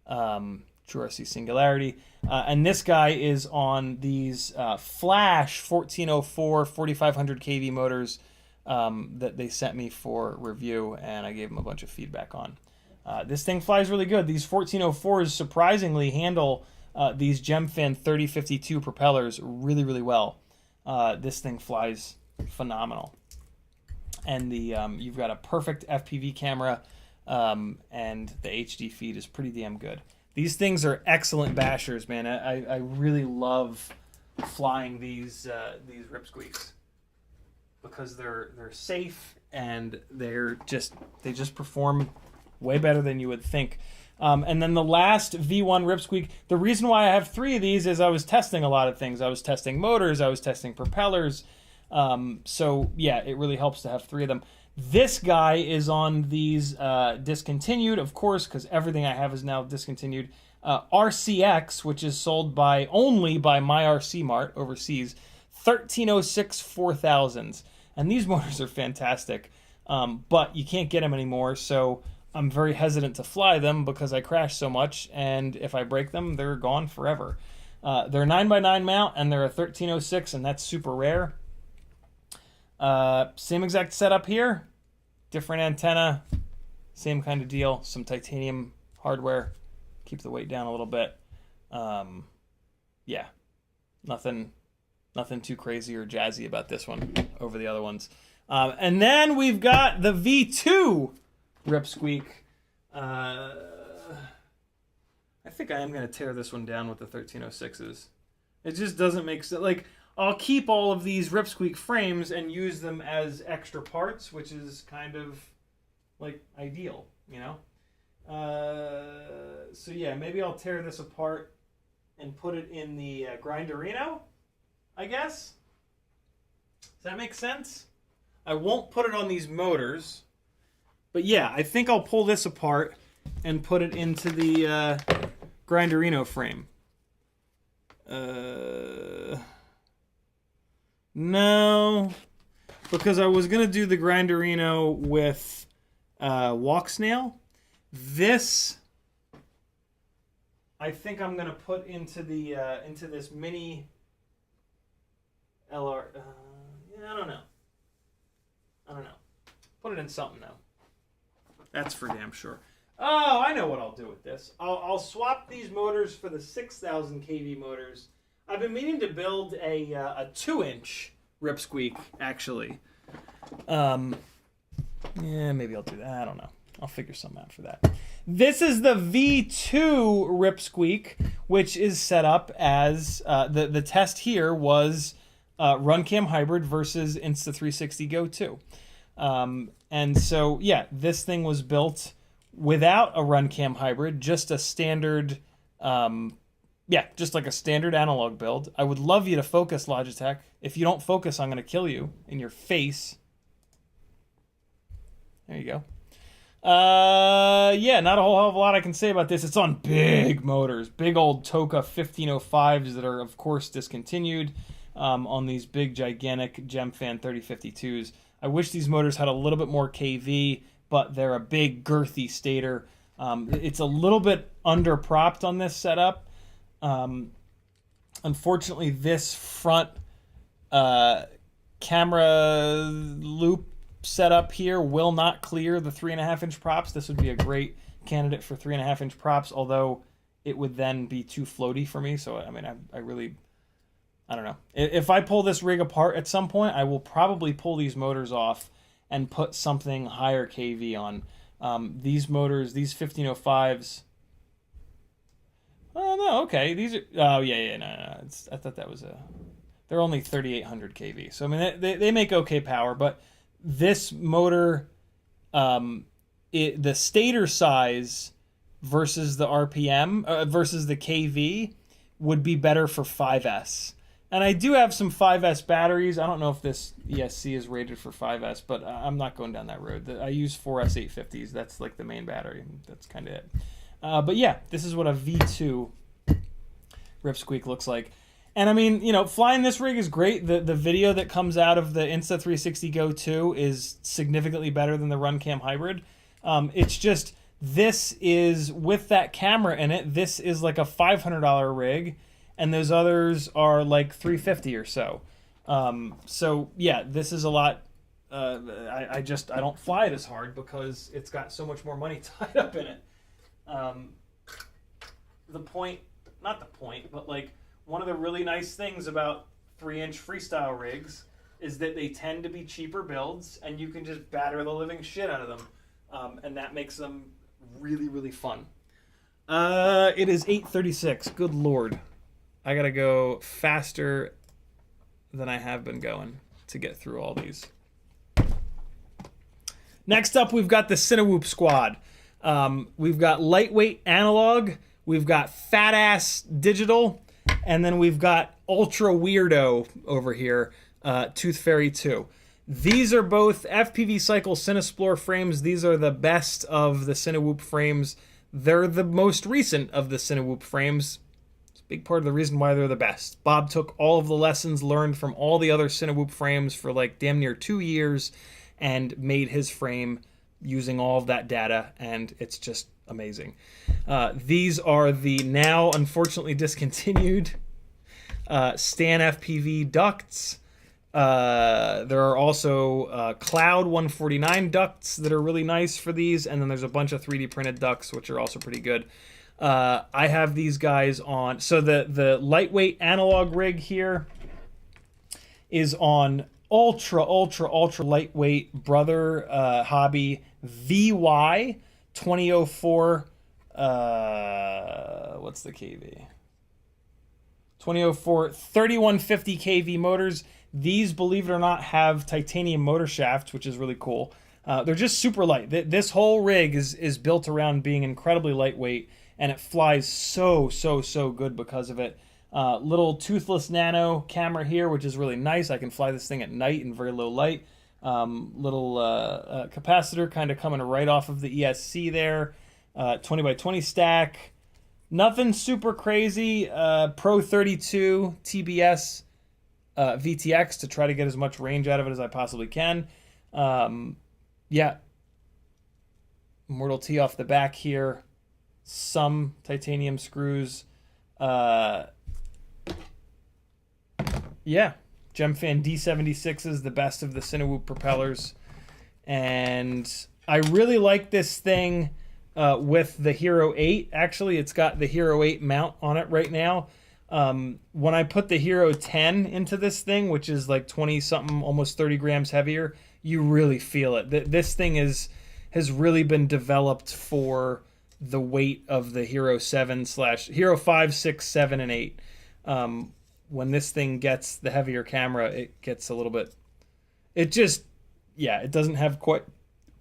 True RC Singularity. And this guy is on these Flash 1404 4500 kV motors that they sent me for review, and I gave them a bunch of feedback on. This thing flies really good. These 1404s surprisingly handle these Gemfin 3052 propellers really, really well. This thing flies phenomenal. And you've got a perfect FPV camera, and the HD feed is pretty damn good. These things are excellent bashers, man. I really love flying these Ripsqueaks because they're safe and they just perform way better than you would think. And then the last V1 Ripsqueak, the reason why I have 3 of these is I was testing a lot of things. I was testing motors, I was testing propellers. So yeah, it really helps to have 3 of them. This guy is on these discontinued, of course, because everything I have is now discontinued. RCX, which is sold only by my RC Mart overseas, 1306 4000s. And these motors are fantastic, but you can't get them anymore, so I'm very hesitant to fly them because I crash so much, and if I break them, they're gone forever. They're a 9x9 mount, and they're a 1306, and that's super rare. Same exact setup here, different antenna, same kind of deal, some titanium hardware, keep the weight down a little bit. Yeah, nothing Nothing too crazy or jazzy about this one over the other ones. And then we've got the V2 Rip Squeak. I think I am going to tear this one down with the 1306s. It just doesn't make sense. Like, I'll keep all of these Rip Squeak frames and use them as extra parts, which is kind of, like, ideal, you know? So yeah, maybe I'll tear this apart and put it in the Grinderino, I guess? Does that make sense? I won't put it on these motors, but yeah, I think I'll pull this apart and put it into the Grinderino frame. No, because I was gonna do the Grinderino with Walksnail. This, I think I'm gonna put into the into this mini LR. Yeah, I don't know. Put it in something though. That's for damn sure. Oh, I know what I'll do with this. I'll swap these motors for the 6,000 kV motors. I've been meaning to build a 2-inch Rip Squeak, actually. Yeah, maybe I'll do that. I don't know. I'll figure something out for that. This is the V2 Rip Squeak, which is set up as the test here was RunCam hybrid versus Insta360 Go 2. And so, yeah, this thing was built without a RunCam hybrid, just a standard, just like a standard analog build. I would love you to focus, Logitech. If you don't focus, I'm going to kill you in your face. There you go. Yeah, not a whole hell of a lot I can say about this. It's on big motors, big old Toka 1505s that are, of course, discontinued on these big, gigantic Gemfan 3052s. I wish these motors had a little bit more KV, but they're a big, girthy stator. It's a little bit under-propped on this setup. Unfortunately, this front camera loop setup here will not clear the 3.5-inch props. This would be a great candidate for 3.5-inch props, although it would then be too floaty for me. So, I mean, I don't know. If I pull this rig apart at some point, I will probably pull these motors off and put something higher KV on. These motors, these 1505s. Oh, no, okay. These are... Oh, yeah, no. I thought that was a... They're only 3,800 KV. So, I mean, they make okay power, but this motor, the stator size versus the RPM, versus the KV, would be better for 5S. And I do have some 5S batteries. I don't know if this ESC is rated for 5S, but I'm not going down that road. I use 4S 850s. That's like the main battery. That's kind of it. But yeah, this is what a V2 Rip Squeak looks like. And I mean, you know, flying this rig is great. The video that comes out of the Insta360 Go 2 is significantly better than the RunCam hybrid. It's just, this is, with that camera in it, this is like a $500 rig. And those others are like $350 or so. So yeah, this is a lot. I don't fly it as hard because it's got so much more money tied up in it. But like one of the really nice things about 3-inch freestyle rigs is that they tend to be cheaper builds, and you can just batter the living shit out of them, and that makes them really, really fun. It is 8:36. Good Lord. I gotta go faster than I have been going to get through all these. Next up, we've got the Cinewhoop squad. We've got lightweight analog, we've got fat-ass digital, and then we've got ultra weirdo over here, Tooth Fairy 2. These are both FPV Cycle Cinesplore frames. These are the best of the Cinewhoop frames. They're the most recent of the Cinewhoop frames. Big part of the reason why they're the best. Bob took all of the lessons learned from all the other Cinewhoop frames for like damn near 2 years and made his frame using all of that data, and it's just amazing. These are the now unfortunately discontinued Stan FPV ducts. There are also Cloud 149 ducts that are really nice for these, and then there's a bunch of 3D printed ducts which are also pretty good. I have these guys on, so the lightweight analog rig here is on ultra lightweight Brother Hobby VY 2004. What's the KV? 2004 3150 kV motors. These, believe it or not, have titanium motor shafts, which is really cool. They're just super light. This whole rig is built around being incredibly lightweight, and it flies so good because of it. Little toothless nano camera here, which is really nice. I can fly this thing at night in very low light. Little capacitor kind of coming right off of the ESC there. 20 by 20 stack. Nothing super crazy. Pro 32 TBS VTX to try to get as much range out of it as I possibly can. Yeah. Mortal T off the back here. Some titanium screws. Yeah. Gemfan D76 is the best of the Cinewhoop propellers. And I really like this thing with the Hero 8. Actually, it's got the Hero 8 mount on it right now. When I put the Hero 10 into this thing, which is like 20 something, almost 30 grams heavier, you really feel it. This thing has really been developed for the weight of the Hero 7 / Hero 5, 6, 7, and 8. When this thing gets the heavier camera, it gets a little bit, it doesn't have quite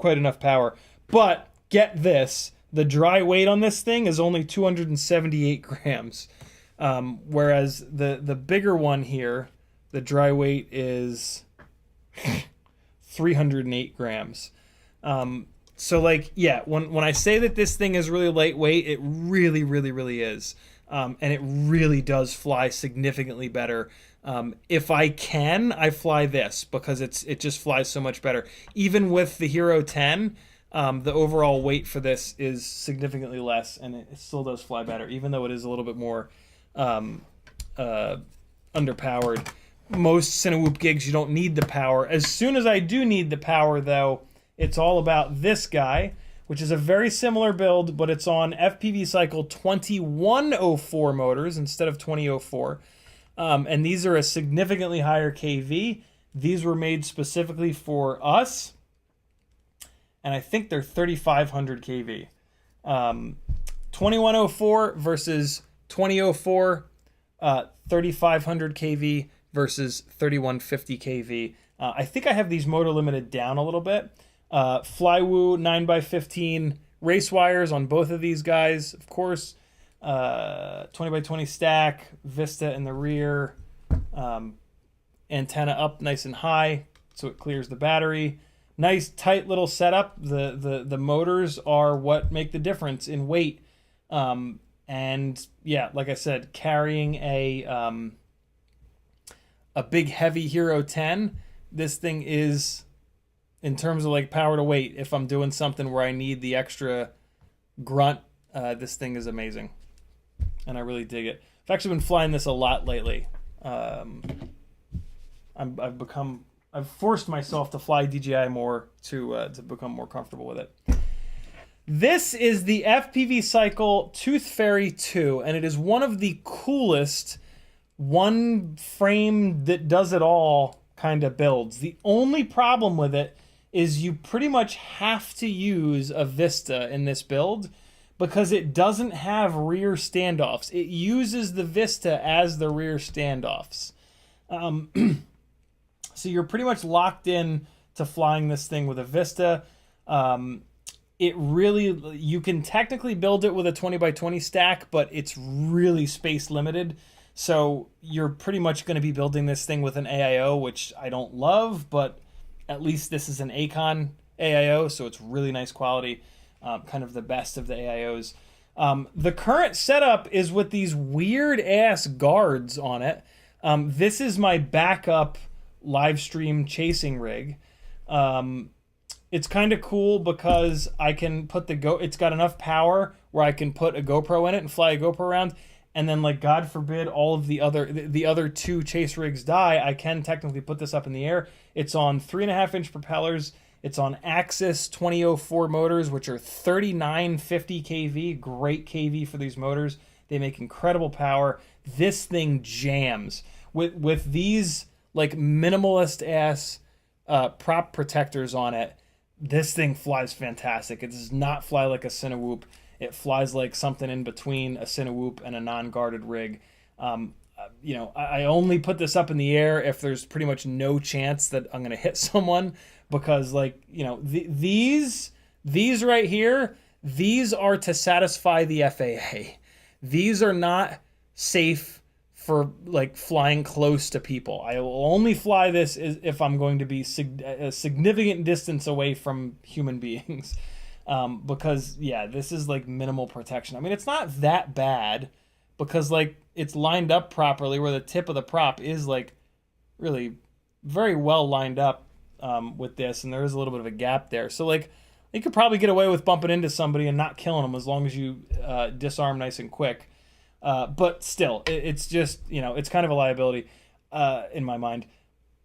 enough power. But get this, the dry weight on this thing is only 278 grams. Whereas the bigger one here, the dry weight is 308 grams. So like, yeah, when I say that this thing is really lightweight, it really is. And it really does fly significantly better. If I can, I fly this because it just flies so much better. Even with the Hero 10, the overall weight for this is significantly less, and it still does fly better, even though it is a little bit more underpowered. Most Cinewhoop gigs, you don't need the power. As soon as I do need the power, though, it's all about this guy, which is a very similar build, but it's on FPV Cycle 2104 motors instead of 2004. And these are a significantly higher KV. These were made specifically for us, and I think they're 3500 KV. 2104 versus 2004, 3500 KV versus 3150 KV. I think I have these motor limited down a little bit. Flywoo 9x15 race wires on both of these guys, of course. 20 by 20 stack, Vista in the rear, antenna up nice and high so it clears the battery. Nice tight little setup. The motors are what make the difference in weight. And yeah, like I said, carrying a big heavy Hero 10, this thing is, in terms of like power to weight, if I'm doing something where I need the extra grunt, this thing is amazing. And I really dig it. I've actually been flying this a lot lately. I've forced myself to fly DJI more to become more comfortable with it. This is the FPV Cycle Tooth Fairy 2, and it is one of the coolest one frame that does it all kind of builds. The only problem with it is you pretty much have to use a Vista in this build because it doesn't have rear standoffs. It uses the Vista as the rear standoffs. So you're pretty much locked in to flying this thing with a Vista. You can technically build it with a 20 by 20 stack, but it's really space limited. So you're pretty much going to be building this thing with an AIO, which I don't love, but at least this is an Acon AIO, so it's really nice quality, kind of the best of the AIOs. The current setup is with these weird-ass guards on it. This is my backup live stream chasing rig. It's kind of cool because I can put it's got enough power where I can put a GoPro in it and fly a GoPro around, and then, like, God forbid all of the other two chase rigs die, I can technically put this up in the air. It's on 3.5-inch propellers. It's on Axis 2004 motors, which are 3950 kV. Great kV for these motors. They make incredible power. This thing jams. With these like minimalist ass prop protectors on it, this thing flies fantastic. It does not fly like a Cinewhoop. It flies like something in between a Cinewhoop and a non-guarded rig. You know, I only put this up in the air if there's pretty much no chance that I'm going to hit someone, because, like, you know, these right here, these are to satisfy the FAA. These are not safe for, like, flying close to people. I will only fly this if I'm going to be a significant distance away from human beings. Because, yeah, this is, like, minimal protection. I mean, it's not that bad because, like, it's lined up properly where the tip of the prop is, like, really very well lined up with this, and there is a little bit of a gap there. So, like, you could probably get away with bumping into somebody and not killing them as long as you disarm nice and quick. But still, it's just, you know, it's kind of a liability in my mind.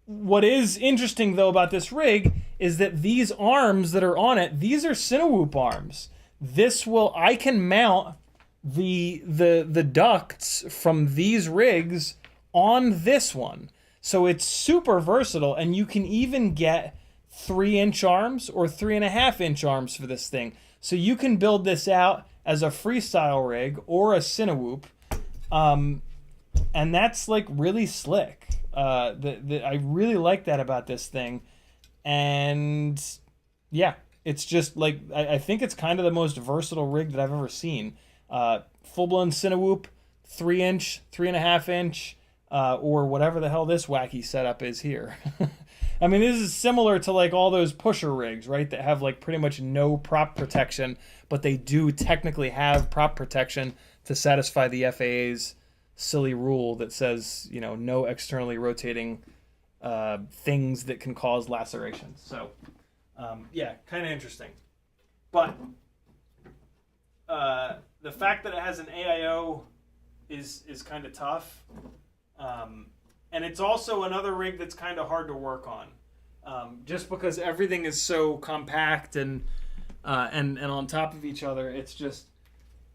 What is interesting, though, about this rig is that these arms that are on it, these are Cinewhoop arms. I can mount the ducts from these rigs on this one. So it's super versatile, and you can even get 3-inch arms or 3.5-inch arms for this thing. So you can build this out as a freestyle rig or a Cinewhoop, and that's, like, really slick. I really like that about this thing, and yeah, it's just, like, I think it's kind of the most versatile rig that I've ever seen. Full-blown Cinewhoop, 3-inch, 3.5-inch, or whatever the hell this wacky setup is here. I mean, this is similar to, like, all those pusher rigs, right, that have, like, pretty much no prop protection, but they do technically have prop protection to satisfy the FAA's silly rule that says, you know, no externally rotating things that can cause lacerations. So, yeah, kind of interesting. But the fact that it has an AIO is kind of tough. And it's also another rig that's kind of hard to work on. Just because everything is so compact and on top of each other, it's just,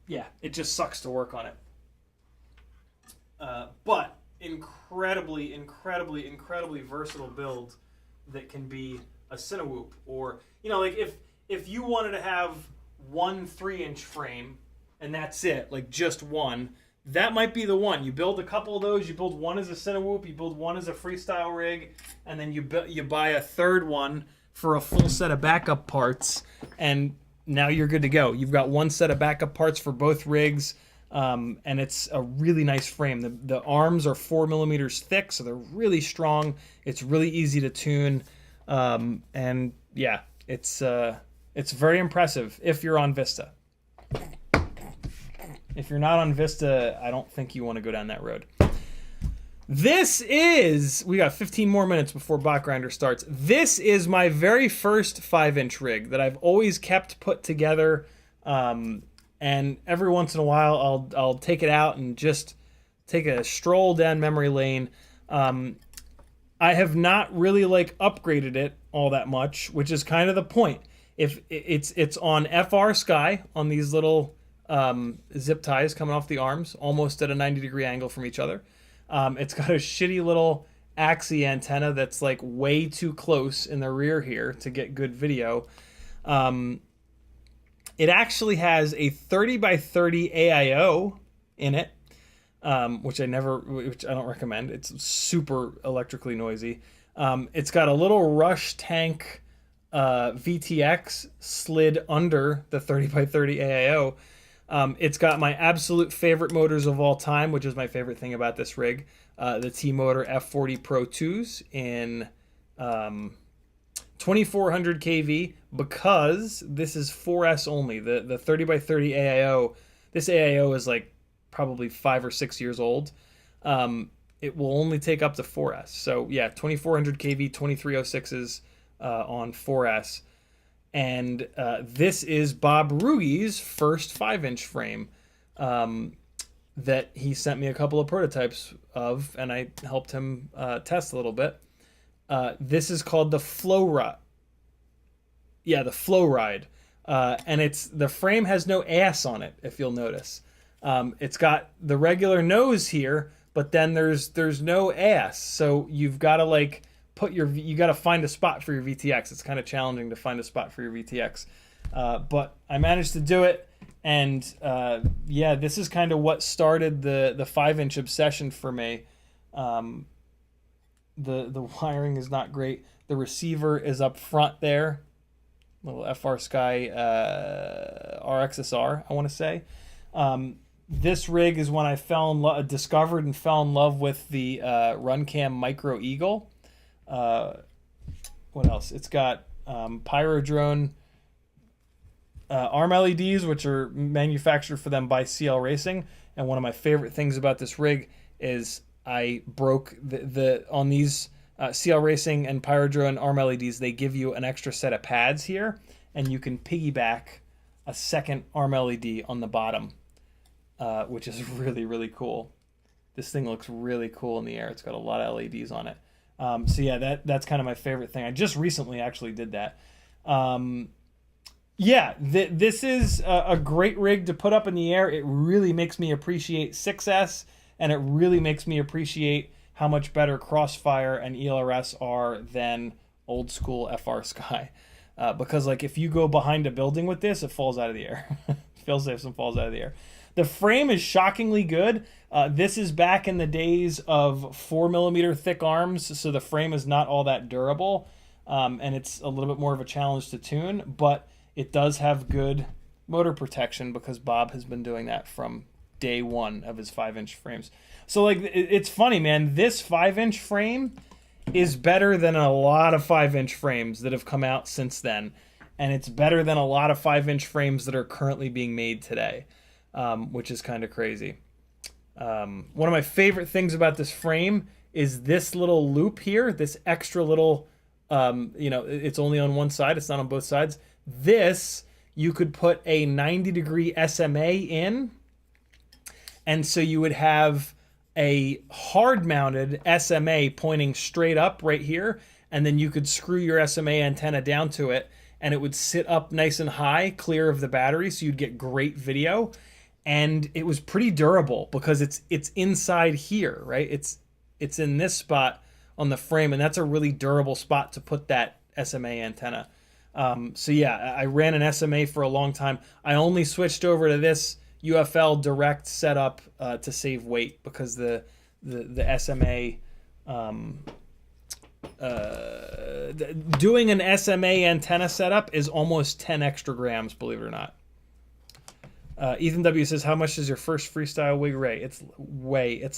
yeah, it just sucks to work on it. But incredibly versatile build that can be a Cinewhoop. Or, you know, like, if you wanted to have one 3-inch frame and that's it, like just one, that might be the one. You build a couple of those. You build one as a Cinewhoop, you build one as a freestyle rig, and then you buy a third one for a full set of backup parts, and now you're good to go. You've got one set of backup parts for both rigs, and it's a really nice frame. The arms are 4 millimeters thick, so they're really strong. It's really easy to tune, and yeah, it's very impressive if you're on Vista. If you're not on Vista, I don't think you want to go down that road. We got 15 more minutes before Bot Grinder starts. This is my very first 5-inch rig that I've always kept put together. And every once in a while, I'll take it out and just take a stroll down memory lane. I have not really, like, upgraded it all that much, which is kind of the point. If it's on FR Sky on these little zip ties coming off the arms, almost at a 90-degree angle from each other. It's got a shitty little Axie antenna that's, like, way too close in the rear here to get good video. It actually has a 30x30 AIO in it, which I don't recommend. It's super electrically noisy. It's got a little Rush tank VTX slid under the 30x30 AIO. It's got my absolute favorite motors of all time, which is my favorite thing about this rig. The T-Motor F40 Pro 2s in 2400 kV, because this is 4S only. The 30x30 AIO, this AIO is, like, probably 5 or 6 years old. It will only take up to 4S. So, yeah, 2400 kV, 2306s on 4S. And this is Bob Rugi's first 5-inch frame that he sent me a couple of prototypes of, and I helped him test a little bit. This is called the Flow Ride. Yeah, the Flow Ride. And the frame has no ass on it, if you'll notice. It's got the regular nose here, but then there's no ass. So you've got to like you got to find a spot for your VTX. It's kind of challenging to find a spot for your VTX. But I managed to do it. And yeah, this is kind of what started the 5-inch obsession for me. The wiring is not great. The receiver is up front there. Little FR Sky RXSR, I want to say. This rig is when I discovered and fell in love with the RunCam Micro Eagle. What else? It's got Pyro Drone arm LEDs, which are manufactured for them by CL Racing. And one of my favorite things about this rig is I broke on these CL Racing and Pyro Drone arm LEDs. They give you an extra set of pads here, and you can piggyback a second arm LED on the bottom, which is really, really cool. This thing looks really cool in the air. It's got a lot of LEDs on it. So yeah, that's kind of my favorite thing. I just recently actually did that. Yeah, this is a great rig to put up in the air. It really makes me appreciate 6S, and it really makes me appreciate how much better Crossfire and ELRS are than old school FR Sky. Because like if you go behind a building with this, it falls out of the air. Failsafe and falls out of the air. The frame is shockingly good. This is back in the days of 4mm thick arms, so the frame is not all that durable, and it's a little bit more of a challenge to tune, but it does have good motor protection because Bob has been doing that from day one of his 5-inch frames. So like it's funny, man. This 5-inch frame is better than a lot of 5-inch frames that have come out since then, and it's better than a lot of 5-inch frames that are currently being made today, which is kind of crazy. One of my favorite things about this frame is this little loop here, this extra little, it's only on one side, it's not on both sides. This, you could put a 90-degree SMA in, and so you would have a hard-mounted SMA pointing straight up right here, and then you could screw your SMA antenna down to it, and it would sit up nice and high, clear of the battery, so you'd get great video. And it was pretty durable because it's inside here, right? It's in this spot on the frame, and that's a really durable spot to put that SMA antenna. So yeah, I ran an SMA for a long time. I only switched over to this UFL direct setup to save weight because the SMA doing an SMA antenna setup is almost 10 extra grams, believe it or not. Ethan W says, how much is your first freestyle wig ray? It's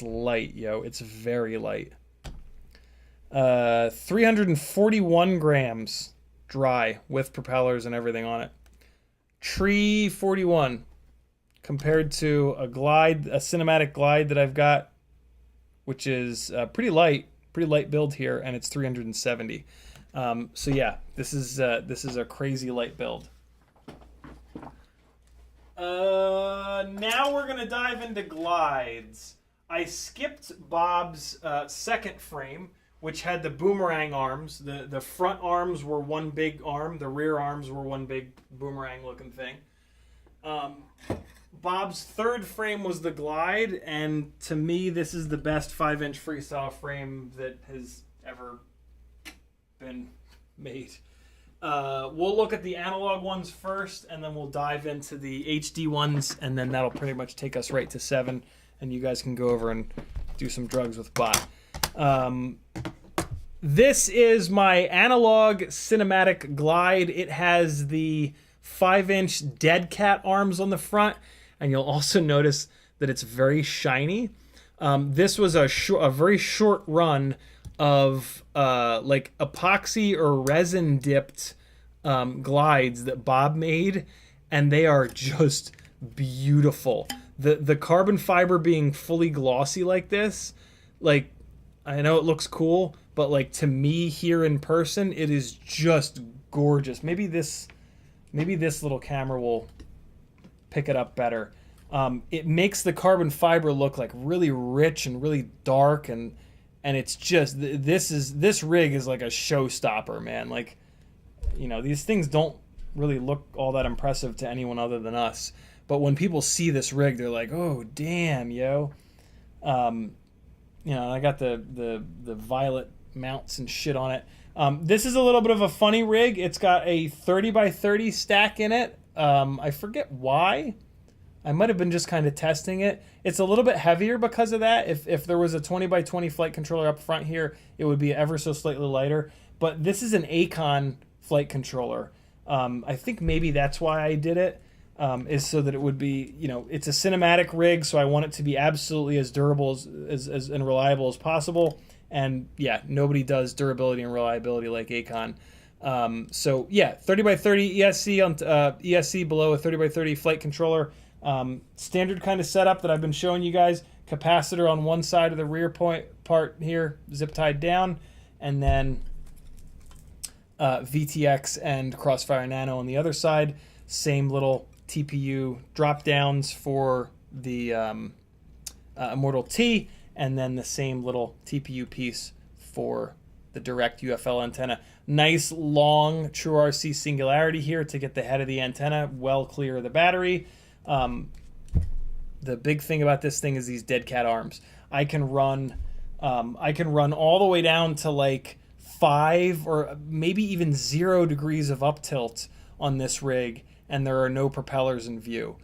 light, yo. It's very light. 341 grams dry with propellers and everything on it. Tree 41 compared to a glide, a cinematic glide that I've got, which is pretty light build here, and it's 370. So yeah, this is a crazy light build. Now we're gonna dive into glides. I skipped Bob's second frame, which had the boomerang arms. The front arms were one big arm. The rear arms were one big boomerang-looking thing. Bob's third frame was the glide, and to me, this is the best 5-inch freestyle frame that has ever been made. We'll look at the analog ones first, and then we'll dive into the HD ones, and then that'll pretty much take us right to 7, and you guys can go over and do some drugs with Bot. This is my analog cinematic glide. It has the 5-inch dead cat arms on the front, and you'll also notice that it's very shiny. This was a very short run of like epoxy or resin dipped glides that Bob made, and they are just beautiful. The carbon fiber being fully glossy like this, like, I know it looks cool, but like to me here in person, it is just gorgeous. Maybe this little camera will pick it up better. It makes the carbon fiber look like really rich and really dark, and it's just, this rig is like a showstopper, man. Like, you know, these things don't really look all that impressive to anyone other than us, but when people see this rig, they're like, oh damn, yo. you know, I got the violet mounts and shit on it. This is a little bit of a funny rig. It's got a 30 by 30 stack in it. I forget why. I might have been just kind of testing it. It's a little bit heavier because of that. If there was a 20 by 20 flight controller up front here, it would be ever so slightly lighter. But this is an Acon flight controller. I think maybe that's why I did it, is so that it would be, you know, it's a cinematic rig, so I want it to be absolutely as durable as and reliable as possible. And yeah, nobody does durability and reliability like Acon. So yeah, 30 by 30 ESC on ESC below a 30 by 30 flight controller. Standard kind of setup that I've been showing you guys. Capacitor on one side of the rear part here, zip tied down, and then VTX and Crossfire Nano on the other side. Same little TPU drop downs for the Immortal T, and then the same little TPU piece for the direct UFL antenna. Nice long True RC singularity here to get the head of the antenna well clear of the battery. The big thing about this thing is these dead cat arms. I can run all the way down to like 5 or maybe even 0 degrees of up tilt on this rig, and there are no propellers in view,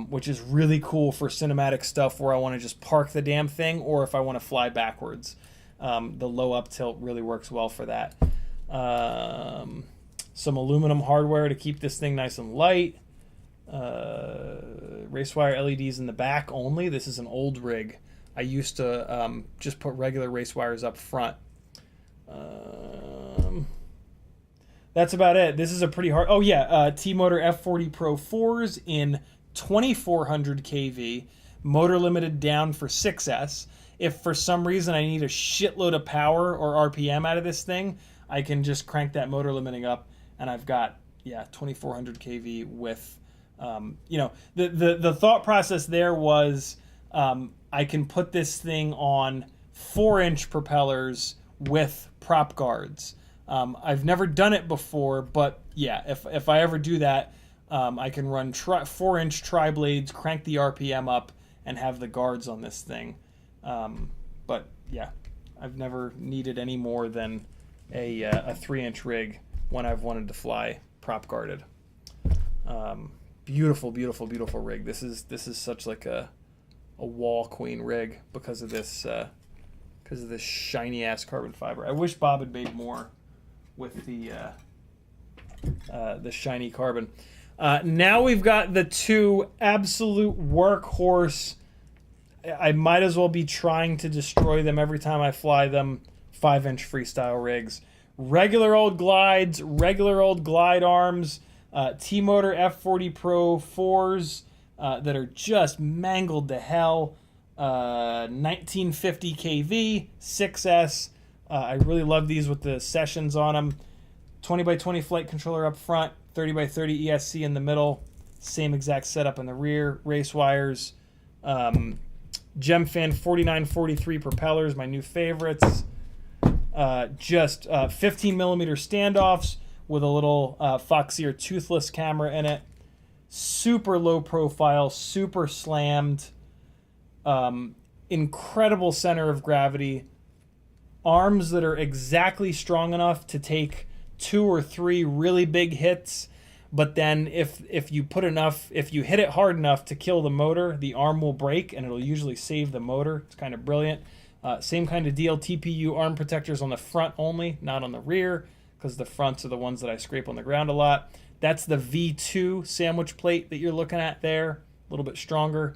which is really cool for cinematic stuff where I want to just park the damn thing, or if I want to fly backwards. The low up tilt really works well for that. Some aluminum hardware to keep this thing nice and light. Race wire LEDs in the back only. This is an old rig. I used to just put regular race wires up front. That's about it. This is a pretty hard... Oh yeah, T-Motor F40 Pro 4s in 2400 kV. Motor limited down for 6S. If for some reason I need a shitload of power or RPM out of this thing, I can just crank that motor limiting up, and I've got, yeah, 2400 kV with... you know, the thought process there was I can put this thing on 4-inch propellers with prop guards. I've never done it before, but yeah, if I ever do that, I can run 4-inch tri-blades, crank the RPM up, and have the guards on this thing. But yeah, I've never needed any more than a 3-inch rig when I've wanted to fly prop guarded. Beautiful, beautiful, beautiful rig. This is such like a wall queen rig because of this shiny ass carbon fiber. I wish Bob had made more with the shiny carbon. Now we've got the two absolute workhorse. I might as well be trying to destroy them every time I fly them. 5-inch freestyle rigs, regular old glides, regular old glide arms. T-Motor F40 Pro 4s that are just mangled to hell. 1950 kV, 6S. I really love these with the sessions on them. 20 by 20 flight controller up front, 30 by 30 ESC in the middle. Same exact setup in the rear. Race wires. Gemfan 4943 propellers, my new favorites. Just 15 millimeter standoffs with a little Foxeer toothless camera in it. Super low profile, super slammed. Incredible center of gravity. Arms that are exactly strong enough to take 2 or 3 really big hits. But then if you hit it hard enough to kill the motor, the arm will break and it'll usually save the motor. It's kind of brilliant. Same kind of deal. TPU arm protectors on the front only, not on the rear, because the fronts are the ones that I scrape on the ground a lot. That's the V2 sandwich plate that you're looking at there, a little bit stronger.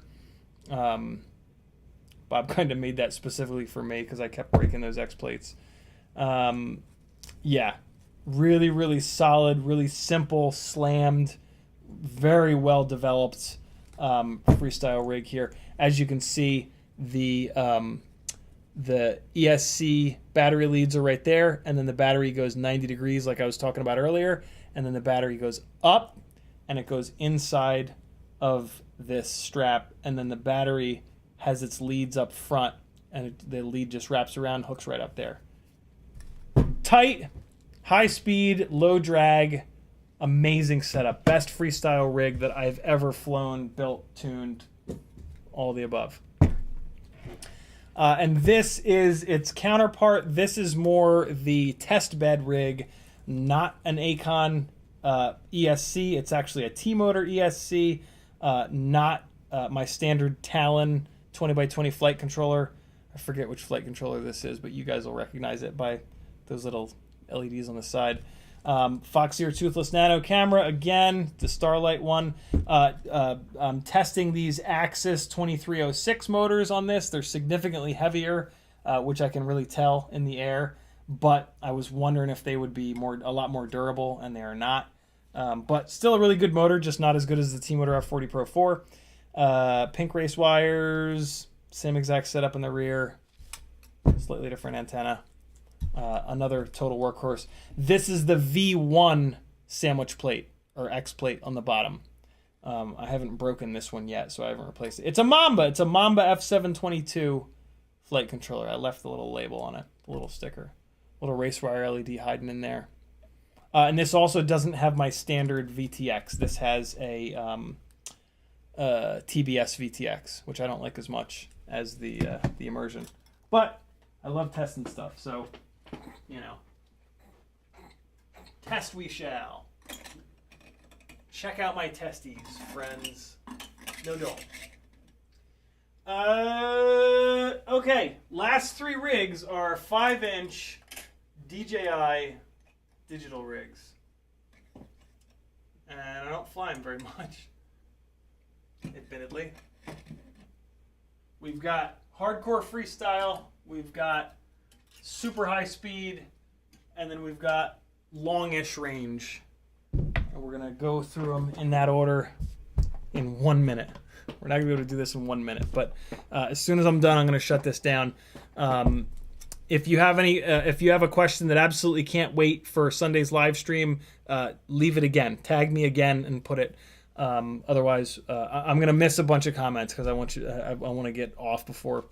Bob kind of made that specifically for me because I kept breaking those X plates. Yeah, really, really solid, really simple, slammed, very well developed freestyle rig here. As you can see, the ESC battery leads are right there, and then the battery goes 90 degrees like I was talking about earlier, and then the battery goes up and it goes inside of this strap, and then the battery has its leads up front, and the lead just wraps around, hooks right up there. Tight, high speed, low drag, amazing setup. Best freestyle rig that I've ever flown, built, tuned, all the above. And this is its counterpart. This is more the test bed rig, not an Acon ESC. It's actually a T-motor ESC, not my standard Talon 20x20 flight controller. I forget which flight controller this is, but you guys will recognize it by those little LEDs on the side. Foxeer Toothless Nano camera, again, the Starlight one. I'm testing these Axis 2306 motors on this. They're significantly heavier, which I can really tell in the air, but I was wondering if they would be a lot more durable, and they are not. But still a really good motor, just not as good as the T-Motor F40 Pro 4. Pink race wires, same exact setup in the rear, slightly different antenna. Another total workhorse. This is the V1 sandwich plate, or X plate on the bottom. I haven't broken this one yet, so I haven't replaced it. It's a Mamba. It's a Mamba F722 flight controller. I left the little label on it, the little sticker. Little race wire LED hiding in there. And this also doesn't have my standard VTX. This has a TBS VTX, which I don't like as much as the Immersion. But I love testing stuff, so, you know. Test we shall. Check out my testes, friends. No dull. Okay, last three rigs are 5-inch DJI digital rigs. And I don't fly them very much, admittedly. We've got hardcore freestyle, we've got super high speed, and then we've got longish range. And we're going to go through them in that order in 1 minute. We're not going to be able to do this in 1 minute, but as soon as I'm done, I'm going to shut this down. If you have a question that absolutely can't wait for Sunday's live stream, leave it again. Tag me again and put it. Otherwise, I'm going to miss a bunch of comments because I want to get off before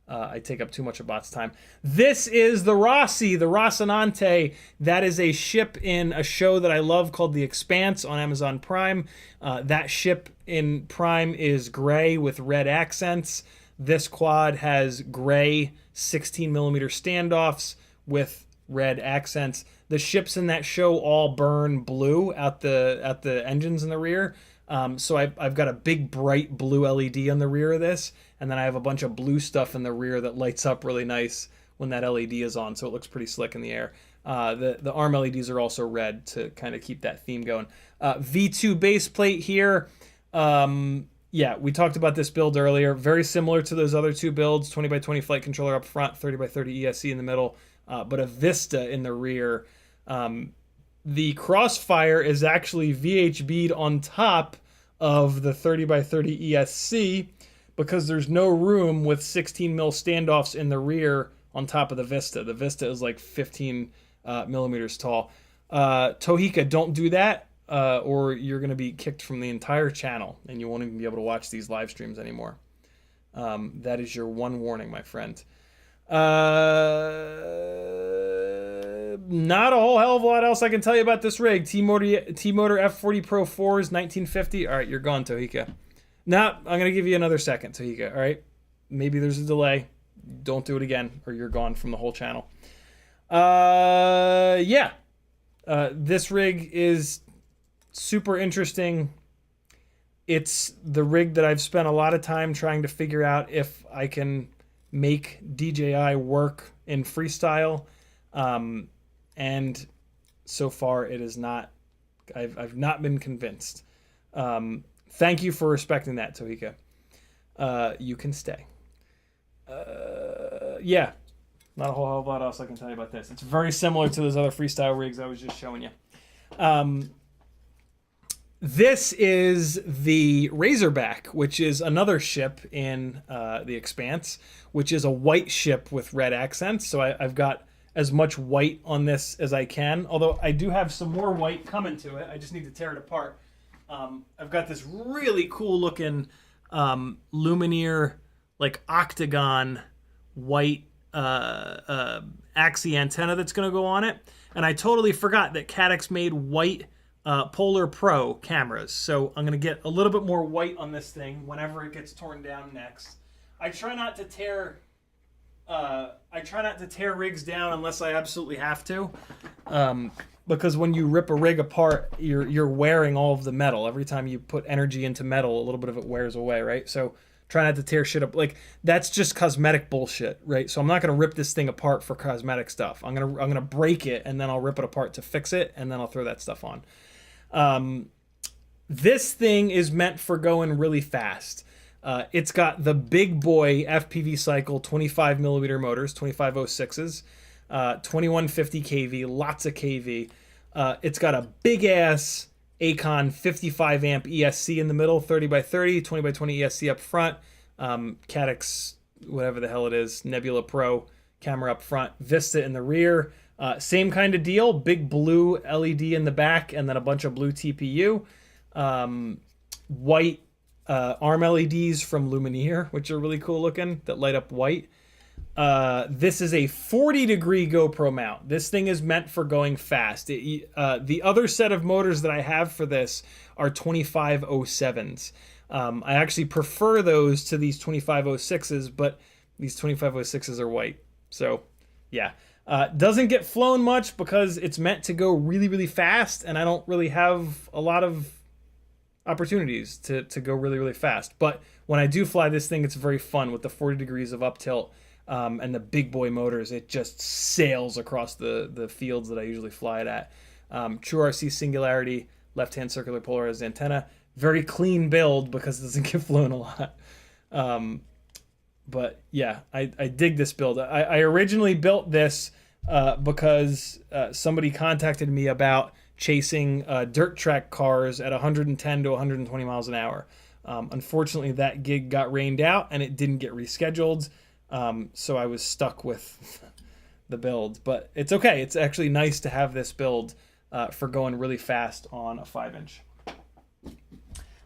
I take up too much of Bot's time. This is the Rossi, the Rocinante. That is a ship in a show that I love called The Expanse on Amazon Prime. That ship in Prime is gray with red accents. This quad has gray 16mm standoffs with red accents. The ships in that show all burn blue at the engines in the rear. So I've got a big bright blue LED on the rear of this, and then I have a bunch of blue stuff in the rear that lights up really nice when that LED is on, so it looks pretty slick in the air. The arm LEDs are also red to kind of keep that theme going. V2 base plate here. Yeah, we talked about this build earlier. Very similar to those other two builds, 20x20 flight controller up front, 30x30 ESC in the middle, but a Vista in the rear. The Crossfire is actually VHB'd on top of the 30x30 ESC because there's no room with 16mm standoffs in the rear on top of the Vista. The Vista is like 15 millimeters tall. Tohika, don't do that. Or you're going to be kicked from the entire channel and you won't even be able to watch these live streams anymore. That is your one warning, my friend. Not a whole hell of a lot else I can tell you about this rig. T-Motor F40 Pro 4s, 1950. All right, you're gone, Tohika. Now, I'm going to give you another second, Tohika, all right? Maybe there's a delay. Don't do it again, or you're gone from the whole channel. Yeah. This rig is super interesting. It's the rig that I've spent a lot of time trying to figure out if I can make DJI work in freestyle. And so far it is not, I've not been convinced. Thank you for respecting that, Tohika. You can stay. Yeah, not a whole hell of a lot else I can tell you about this. It's very similar to those other freestyle rigs I was just showing you. This is the Razorback, which is another ship in The Expanse, which is a white ship with red accents. So I've got as much white on this as I can, although I do have some more white coming to it. I just need to tear it apart. I've got this really cool looking Lumineer, like octagon white Axie antenna that's going to go on it. And I totally forgot that Caddx made white Polar Pro cameras. So I'm going to get a little bit more white on this thing whenever it gets torn down next. I try not to tear I try not to tear rigs down unless I absolutely have to. Because when you rip a rig apart, you're wearing all of the metal. Every time you put energy into metal, a little bit of it wears away, right? So try not to tear shit up. Like, that's just cosmetic bullshit, right? So I'm not gonna rip this thing apart for cosmetic stuff. I'm gonna break it, and then I'll rip it apart to fix it, and then I'll throw that stuff on. This thing is meant for going really fast. It's got the big boy FPV Cycle 25mm motors, 2506s. 2150 kV, lots of kV. It's got a big ass Acon 55 amp ESC in the middle, 30 by 30, 20 by 20 ESC up front, Caddx, whatever the hell it is, Nebula Pro camera up front, Vista in the rear. Same kind of deal, big blue LED in the back, and then a bunch of blue TPU. White arm LEDs from Lumineer, which are really cool looking, that light up white. This is a 40-degree GoPro mount. This thing is meant for going fast. The other set of motors that I have for this are 2507s. I actually prefer those to these 2506s, but these 2506s are white. So, yeah. Doesn't get flown much because it's meant to go really, really fast, and I don't really have a lot of opportunities to go really, really fast. But when I do fly this thing, it's very fun with the 40 degrees of up tilt. And the big boy motors, it just sails across the fields that I usually fly it at. True RC Singularity, left-hand circular polarized antenna. Very clean build because it doesn't get flown a lot. But yeah, I dig this build. I originally built this because somebody contacted me about chasing dirt track cars at 110 to 120 miles an hour. Unfortunately, that gig got rained out and it didn't get rescheduled. So I was stuck with the build, but it's okay. It's actually nice to have this build for going really fast on a 5-inch.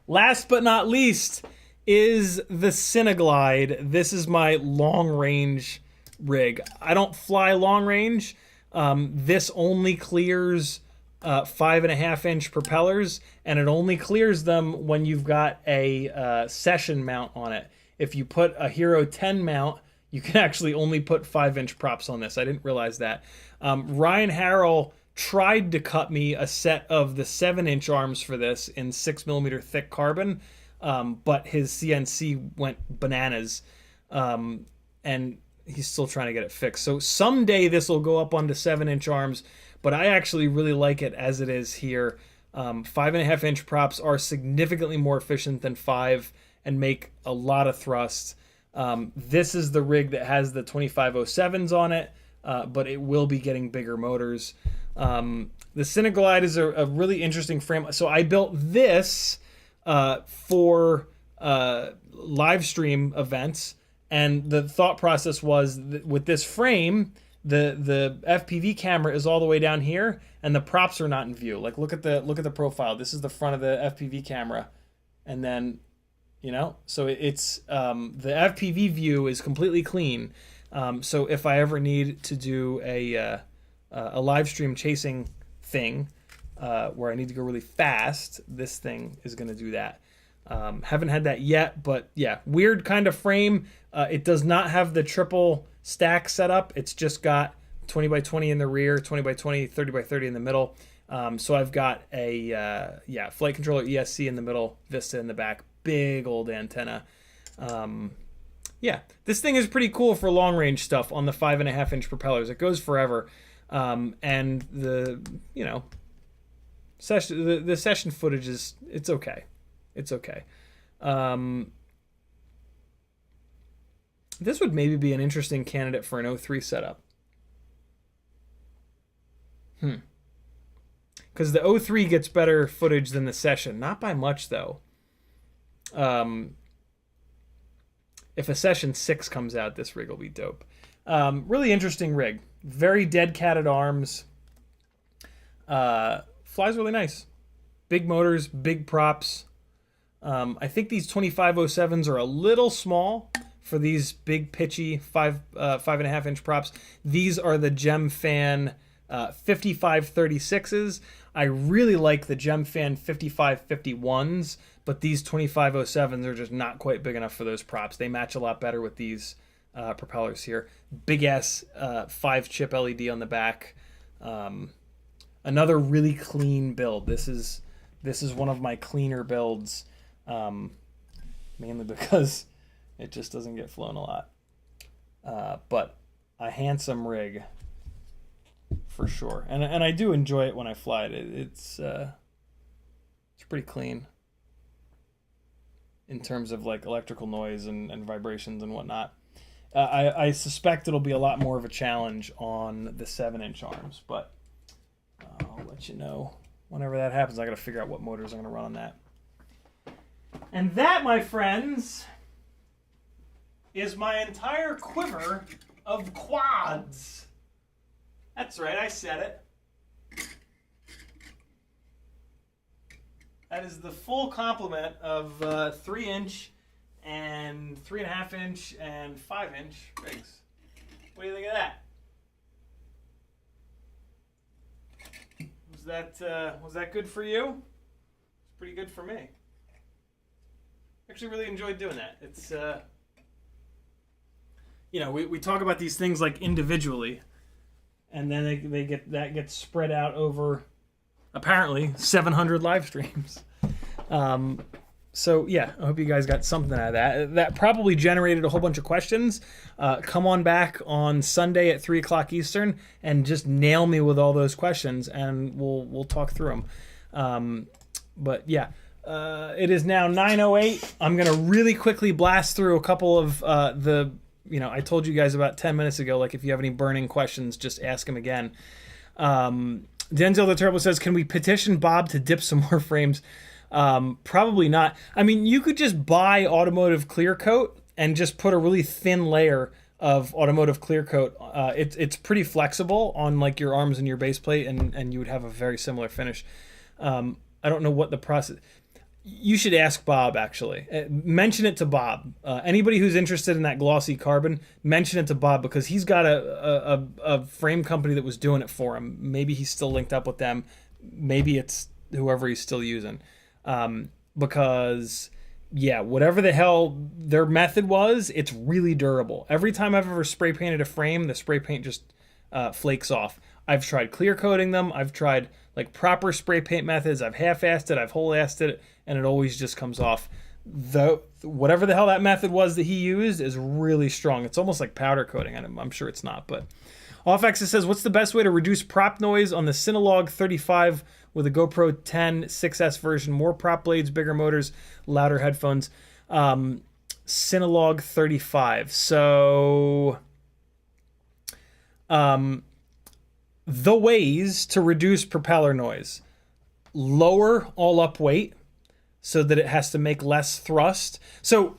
Last but not least is the Cineglide. This is my long range rig. I don't fly long range. This only clears 5.5-inch propellers, and it only clears them when you've got a session mount on it. If you put a Hero 10 mount, you can actually only put 5-inch props on this. I didn't realize that. Ryan Harrell tried to cut me a set of the 7-inch arms for this in 6mm thick carbon, but his CNC went bananas, and he's still trying to get it fixed. So someday this will go up onto 7-inch arms, but I actually really like it as it is here. 5.5-inch props are significantly more efficient than 5 and make a lot of thrust. This is the rig that has the 2507s on it, but it will be getting bigger motors. The Cineglide is a really interesting frame. So I built this for live stream events, and the thought process was that with this frame, the FPV camera is all the way down here, and the props are not in view. Like, look at the profile. This is the front of the FPV camera, and then, you know, so it's the FPV view is completely clean. So if I ever need to do a live stream chasing thing where I need to go really fast, this thing is going to do that. Haven't had that yet, but yeah, weird kind of frame. It does not have the triple stack setup. It's just got 20 by 20 in the rear, 20 by 20, 30 by 30 in the middle. So I've got a flight controller ESC in the middle, Vista in the back, big old antenna. Yeah, this thing is pretty cool for long range stuff on the 5.5-inch propellers. It goes forever. And the, you know, the session footage is, it's okay. It's okay. This would maybe be an interesting candidate for an 03 setup. Because the 03 gets better footage than the session. Not by much, though. If a session 6 comes out, this rig will be dope. Really interesting rig. Very dead-catted arms. Flies really nice. Big motors, big props. I think these 2507s are a little small for these big pitchy 5.5-inch props. These are the Gemfan 5536s. I really like the Gemfan 5551s, but these 2507s are just not quite big enough for those props. They match a lot better with these propellers here. Big ass 5-chip LED on the back. Another really clean build. This is one of my cleaner builds, mainly because it just doesn't get flown a lot. But a handsome rig for sure, and I do enjoy it when I fly it. It's pretty clean in terms of like electrical noise and vibrations and whatnot. I suspect it'll be a lot more of a challenge on the 7-inch arms, but I'll let you know whenever that happens. I got to figure out what motors I'm going to run on that. And that, my friends, is my entire quiver of quads. That's right, I said it. That is the full complement of 3-inch and 3.5-inch and 5-inch rigs. What do you think of that? Was that good for you? It's pretty good for me. Actually really enjoyed doing that. It's we talk about these things like individually, and then they gets spread out over apparently 700 live streams. So yeah, I hope you guys got something out of that. That probably generated a whole bunch of questions. Come on back on Sunday at 3:00 Eastern and just nail me with all those questions, and we'll talk through them. But yeah, it is now 9:08. I'm gonna really quickly blast through a couple of I told you guys about 10 minutes ago, like if you have any burning questions, just ask them again. Denzel the Turbo says, can we petition Bob to dip some more frames? Probably not. I mean, you could just buy automotive clear coat and just put a really thin layer of automotive clear coat. It's pretty flexible on like your arms and your base plate, and you would have a very similar finish. I don't know what the process. You should ask Bob, actually. Mention it to Bob. Anybody who's interested in that glossy carbon, mention it to Bob, because he's got a frame company that was doing it for him. Maybe he's still linked up with them. Maybe it's whoever he's still using. Because, yeah, whatever the hell their method was, it's really durable. Every time I've ever spray painted a frame, the spray paint just flakes off. I've tried clear coating them. I've tried like proper spray paint methods. I've half-assed it. I've whole-assed it, and it always just comes off. Whatever the hell that method was that he used is really strong. It's almost like powder coating. I'm sure it's not, but Off-Axis says, what's the best way to reduce prop noise on the Cinewhoop 35 with a GoPro 10 6S version? More prop blades, bigger motors, louder headphones. Cinewhoop 35. So the ways to reduce propeller noise: lower all-up weight so that it has to make less thrust. So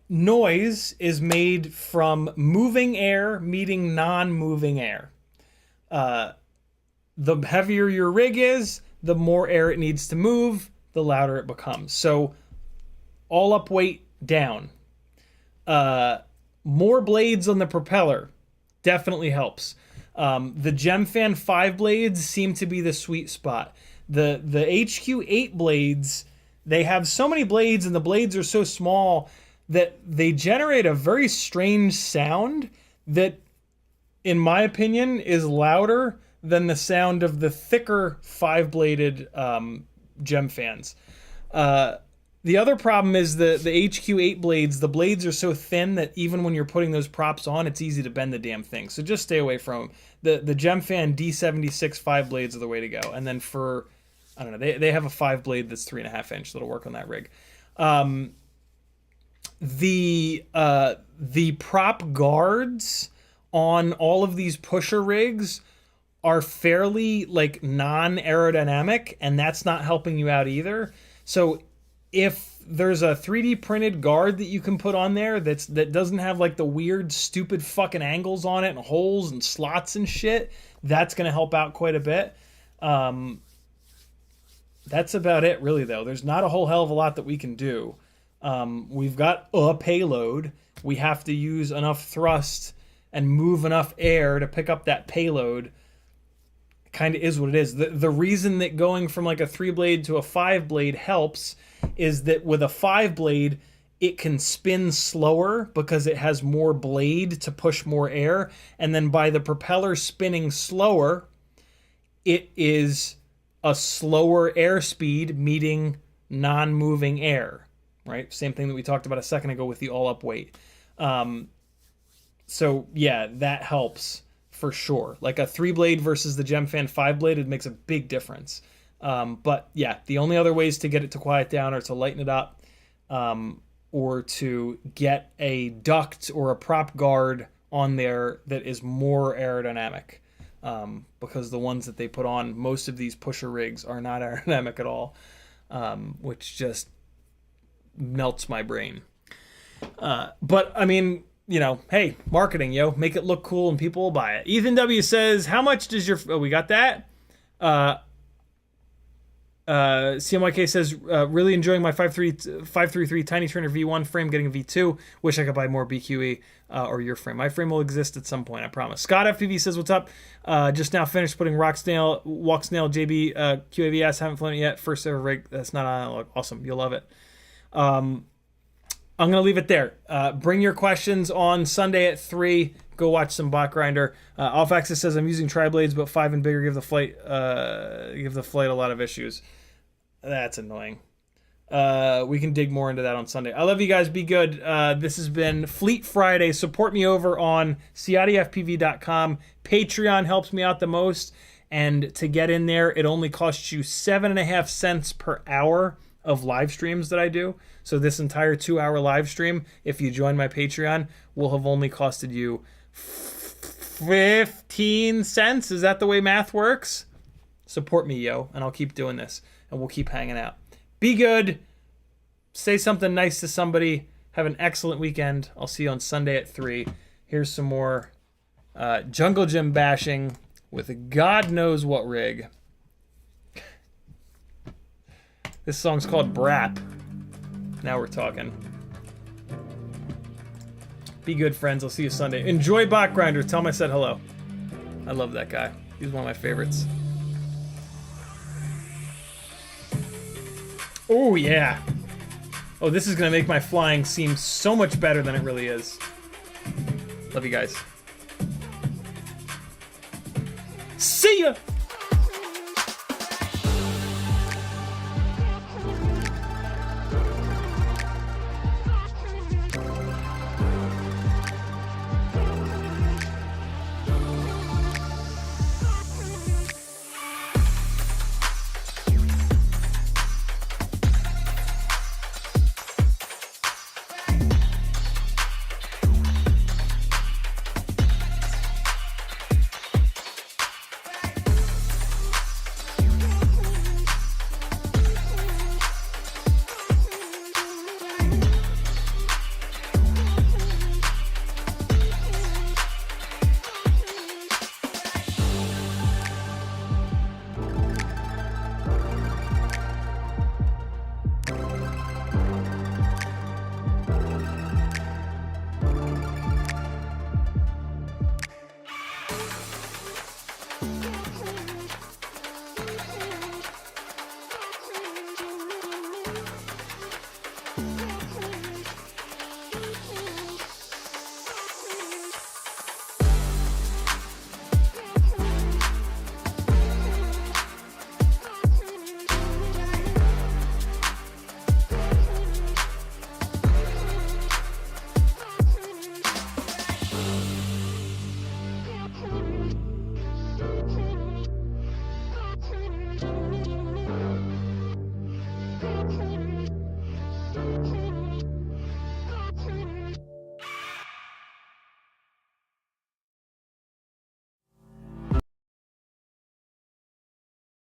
noise is made from moving air meeting non-moving air. The heavier your rig is, the more air it needs to move, the louder it becomes. So all-up weight down. More blades on the propeller definitely helps. The Gemfan 5 blades seem to be the sweet spot. The HQ8 blades, they have so many blades, and the blades are so small that they generate a very strange sound that, in my opinion, is louder than the sound of the thicker 5-bladed Gemfans. The other problem is the HQ8 blades, the blades are so thin that even when you're putting those props on, it's easy to bend the damn thing. So just stay away from them. The Gemfan D76 5 blades are the way to go. And then for, I don't know, they have a 5 blade that's 3.5 inch that'll work on that rig. The prop guards on all of these pusher rigs are fairly like non-aerodynamic, and that's not helping you out either. So if there's a 3D printed guard that you can put on there that doesn't have like the weird stupid fucking angles on it and holes and slots and shit, that's going to help out quite a bit. That's about it really, though. There's not a whole hell of a lot that we can do. We've got a payload. We have to use enough thrust and move enough air to pick up that payload. Kind of is what it is. The reason that going from like a 3 blade to a 5 blade helps is that with a 5 blade, it can spin slower because it has more blade to push more air. And then by the propeller spinning slower, it is a slower airspeed meeting non-moving air, right? Same thing that we talked about a second ago with the all-up weight. So yeah, that helps for sure. Like a 3-blade versus the Gemfan 5-blade, it makes a big difference. But yeah, the only other ways to get it to quiet down are to lighten it up, or to get a duct or a prop guard on there that is more aerodynamic. Because the ones that they put on most of these pusher rigs are not aerodynamic at all, which just melts my brain. But I mean, you know, hey, marketing, yo, make it look cool and people will buy it. Ethan W says, how much does your, oh, we got that. CMYK says, really enjoying my 533 Tiny Turner V1 frame, getting a V2. Wish I could buy more BQE or your frame. My frame will exist at some point, I promise. Scott FPV says, what's up? Just now finished putting Walksnail JB QAVS. Haven't flown it yet. First ever rig. That's not on. Awesome. You'll love it. I'm going to leave it there. Bring your questions on Sunday at 3. Go watch some Bot Grinder. Off Axis says, I'm using tri-blades, but 5 and bigger give the flight a lot of issues. That's annoying. We can dig more into that on Sunday. I love you guys. Be good. This has been Fleet Friday. Support me over on CiottiFPV.com. Patreon helps me out the most. And to get in there, it only costs you 7.5 cents per hour of live streams that I do. So this entire 2-hour live stream, if you join my Patreon, will have only costed you 15 cents. Is that the way math works? Support me, yo, and I'll keep doing this, and we'll keep hanging out. Be good. Say something nice to somebody. Have an excellent weekend. I'll see you on Sunday at 3. Here's some more Jungle Gym bashing with God knows what rig. This song's called Brap. Now we're talking. Be good, friends. I'll see you Sunday. Enjoy Bot Grinder. Tell him I said hello. I love that guy. He's one of my favorites. Oh, yeah. Oh, this is going to make my flying seem so much better than it really is. Love you guys. See ya!